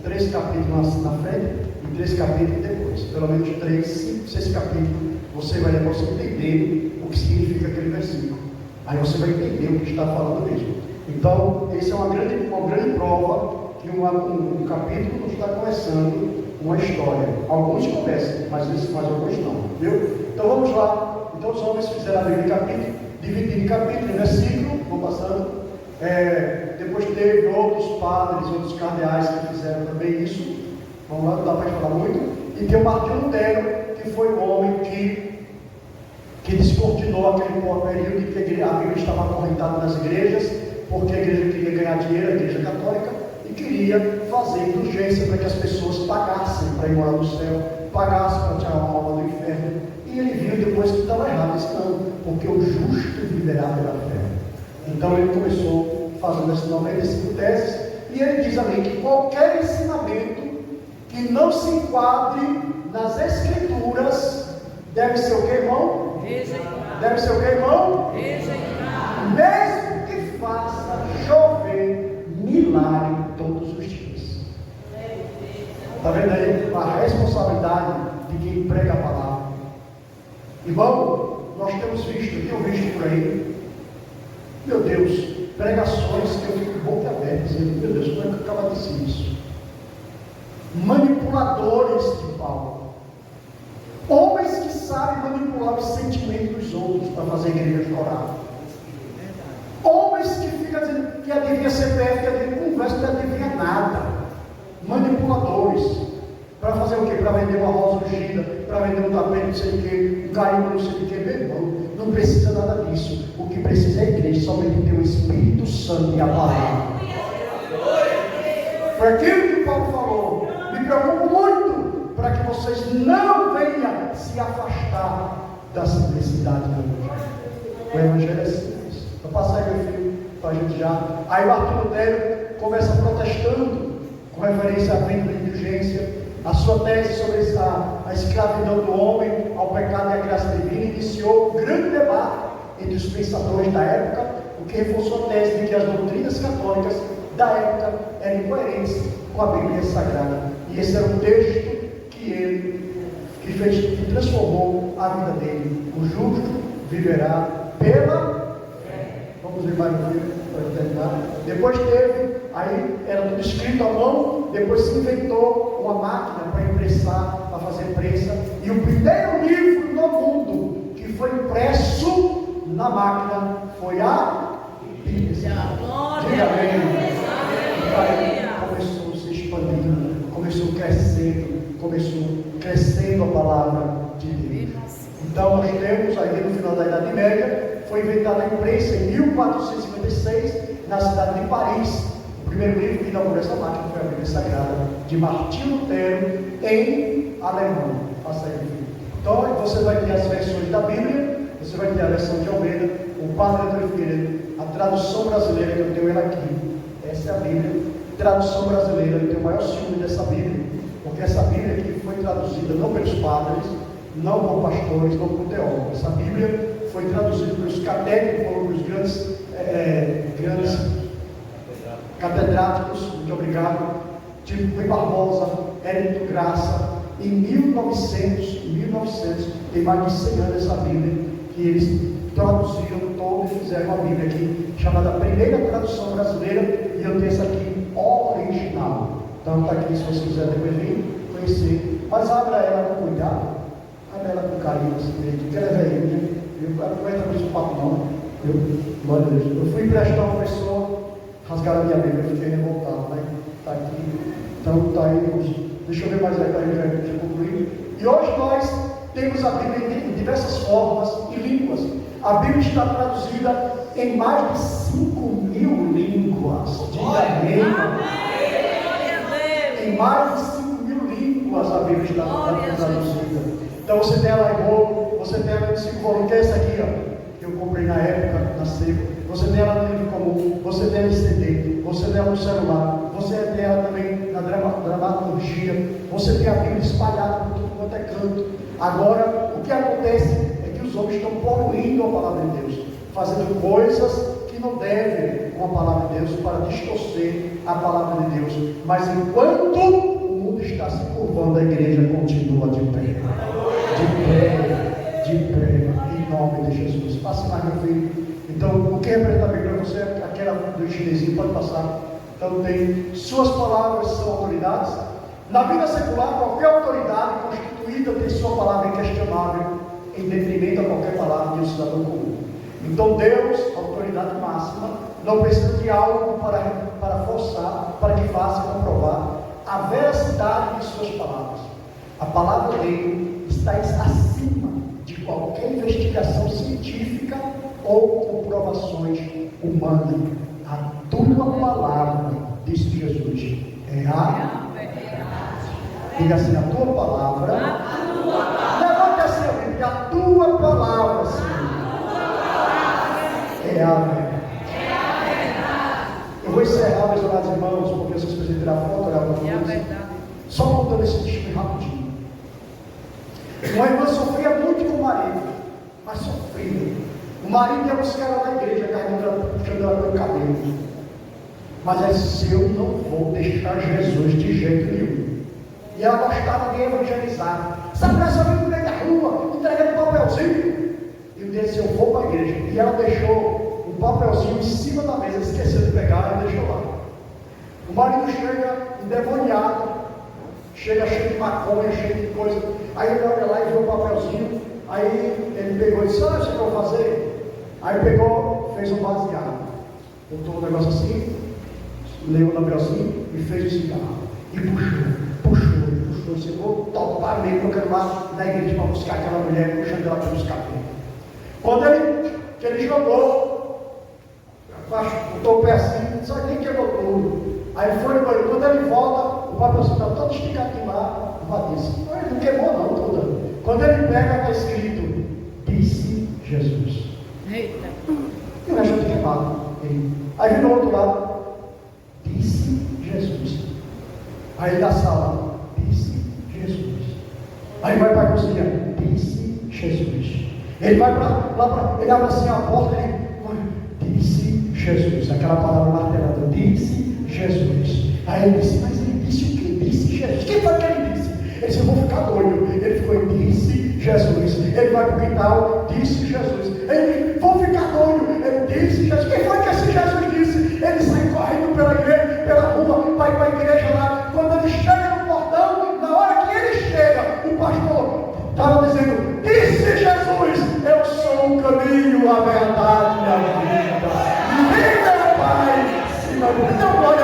3 capítulos na frente e 3 capítulos depois. Pelo menos 3, 5, 6 capítulos, você vai ler para você entender o que significa aquele versículo. Aí você vai entender o que está falando mesmo. Então, essa é uma grande prova que um capítulo não está começando uma história. Alguns começam, mas alguns não. Viu? Então vamos lá. Então os homens fizeram a Bíblia em capítulo, dividindo em capítulo e versículo, vão passando. Depois teve outros padres, outros cardeais que fizeram também isso. Vamos lá, não dá para falar muito. E tem o Martinho Lutero, que foi o homem que descortinou aquele período em que a Bíblia estava acorrentada nas igrejas, porque a igreja queria ganhar dinheiro, a igreja católica, e queria fazer indulgência para que as pessoas pagassem para ir morar no céu, pagassem para tirar uma alma do inferno. E ele viu depois que estava errado, disse não, porque o justo viverá pela fé. Então ele começou fazendo essas 95 teses, e ele diz ali que qualquer ensinamento que não se enquadre nas Escrituras deve ser o que, irmão? Rejeitado. Deve ser o que, irmão? Rejeitado. Mesmo que faça chover milagre todos os dias. Está vendo aí a responsabilidade de quem prega a palavra? Irmão, nós temos visto, tenho visto por aí, meu Deus, pregações que eu fico boca aberta, dizendo, meu Deus, como é que acaba de ser isso? Manipuladores de Paulo. Homens que sabem manipular os sentimentos dos outros para fazer a igreja chorar. Homens que ficam dizendo que adivinha CPF, que adivinha conversa, não adivinha nada. Manipuladores. Para fazer o quê? Para vender uma rosa ungida, para vender um tapete, não sei o quê, um carimbo, não sei o quê. Meu irmão, não precisa nada disso. O que precisa é a igreja, somente ter o Espírito Santo e a palavra. Foi aquilo que Paulo falou. Me preocupo muito para que vocês não venham se afastar da simplicidade do Evangelho. O Evangelho é simples. Vou passar aí, meu filho, para a gente já. Aí o Arthur Lutero começa protestando com referência à venda de indulgência. A sua tese sobre a escravidão do homem ao pecado e à graça divina iniciou um grande debate entre os pensadores da época, o que reforçou a tese de que as doutrinas católicas da época eram incoerentes com a Bíblia Sagrada. E esse era um texto que transformou a vida dele. O justo viverá pela fé. Vamos ler mais um livro para terminar. Depois teve, aí era tudo escrito à mão, depois se inventou uma máquina para impressar, para fazer prensa, e o primeiro livro no mundo que foi impresso na máquina foi a Bíblia. Diga amém. Começou se expandindo, começou crescendo a palavra de Deus. Então nós temos aí no final da Idade Média, foi inventada a imprensa em 1456 na cidade de Paris. O primeiro livro que inaugurou essa máquina foi a Bíblia Sagrada de Martinho Lutero em alemão. Passa aí. Então você vai ter as versões da Bíblia, você vai ter a versão de Almeida, o Padre Antônio Figueiredo, a tradução brasileira que eu tenho ela aqui. Essa é a Bíblia, tradução brasileira. Eu tenho o maior ciúme dessa Bíblia, porque essa Bíblia aqui foi traduzida não pelos padres, não por pastores, não por teólogos. Essa Bíblia foi traduzida pelos catéquicos, pelos grandes catedráticos, muito obrigado, tipo Rui Barbosa, Hélio Graça. Em 1900, tem mais de 100 anos essa Bíblia, que eles traduziram todo e fizeram uma Bíblia aqui, chamada Primeira Tradução Brasileira, e eu tenho essa aqui original. Então está aqui, se você quiser depois vir conhecer. Mas abra ela com cuidado, abra ela com carinho, assim, porque ela é velhinha, né? Eu não aguento abrir esse papo não. Glória a Deus. Eu fui emprestar uma pessoa, rasgaram a minha Bíblia, eu fiquei revoltado, né? Está aqui. Então está aí, irmãos. Deixa eu ver mais aí para a gente concluir. E hoje nós temos a Bíblia em diversas formas e línguas. A Bíblia está traduzida em mais de 5.000 línguas. Diga amém. Em mais de 5.000 línguas a Então você tem a Laigô, você tem a 25 volumes, que é essa aqui, ó, que eu comprei na época, na Seco. Você tem ela no livro comum, você tem ela em CD, você tem ela no celular, você tem ela também na dramaturgia, você tem a Bíblia espalhada por tudo quanto é canto. Agora, o que acontece é que os homens estão poluindo a palavra de Deus, fazendo coisas que não devem com a palavra de Deus para distorcer a palavra de Deus. Mas enquanto o mundo está se curvando, a igreja continua de pé. De pé, em nome de Jesus. Passe mais, meu filho. Então, o que representa a Bíblia para você? Aquela do chinesinho, pode passar. Então, tem suas palavras são autoridades. Na vida secular, qualquer autoridade constituída tem sua palavra inquestionável, em detrimento a qualquer palavra de um cidadão comum. Então, Deus, a autoridade máxima, não precisa de algo para forçar, para que faça comprovar a veracidade de suas palavras. A palavra dele está acima de qualquer investigação científica ou comprovações humanas. A tua palavra, disse Jesus, é a verdade. Diga assim, a tua palavra. Levante assim, a tua palavra, Senhor, é a verdade. Eu vou encerrar, meus amados irmãos, porque vocês precisam tirar foto, olhar para vocês. Só contando esse testemunho rapidinho. Uma irmã sofria muito com o marido, mas sofria. O marido ia buscar ela na igreja, puxando ela pelo cabelo. Mas ela disse: eu não vou deixar Jesus de jeito nenhum. E ela gostava de evangelizar. Sabe, essa vez no meio da rua, entregando um papelzinho. E eu disse: eu vou para a igreja. E ela deixou um papelzinho em cima da mesa, esqueceu de pegar e deixou lá. O marido chega endemoniado, chega cheio de maconha, cheio de coisa. Aí ele olha lá e vê um papelzinho. Aí ele pegou e disse: olha, isso que eu vou fazer. Aí pegou, fez um baseado, botou um negócio assim, leu o papelzinho e fez o cigarro. E puxou, chegou totalmente, eu quero lá na igreja para buscar aquela mulher, puxando ela pelos cabelos. Quando ele jogou, botou o pé assim, só que nem quebrou tudo. Aí foi no banheiro. Quando ele volta, o papelzinho está todo esticadinho lá, o Batista. Ele não queimou não, tudo. Quando ele pega, está escrito: disse Jesus. Eita. E o resto foi queimado. Aí vem do outro lado: disse Jesus. Aí da sala: disse Jesus. Aí vai para a cozinha: disse Jesus. Ele vai lá, ele abre assim a porta e disse Jesus. Aquela palavra martelada: disse Jesus. Aí ele disse: mas ele disse o que? Disse Jesus. Quem foi que ele disse? Ele disse: eu vou ficar doido. Ele ficou e disse Jesus. Ele vai para o quintal: disse Jesus. Ele: vou ficar doido. Ele disse Jesus. Quem foi que esse Jesus disse? Ele sai correndo pela igreja, pela rua, vai para a igreja lá. Quando ele chega no portão, na hora que ele chega, o pastor estava dizendo: disse Jesus, eu sou o caminho, a verdade e a vida. Nem meu Pai se não.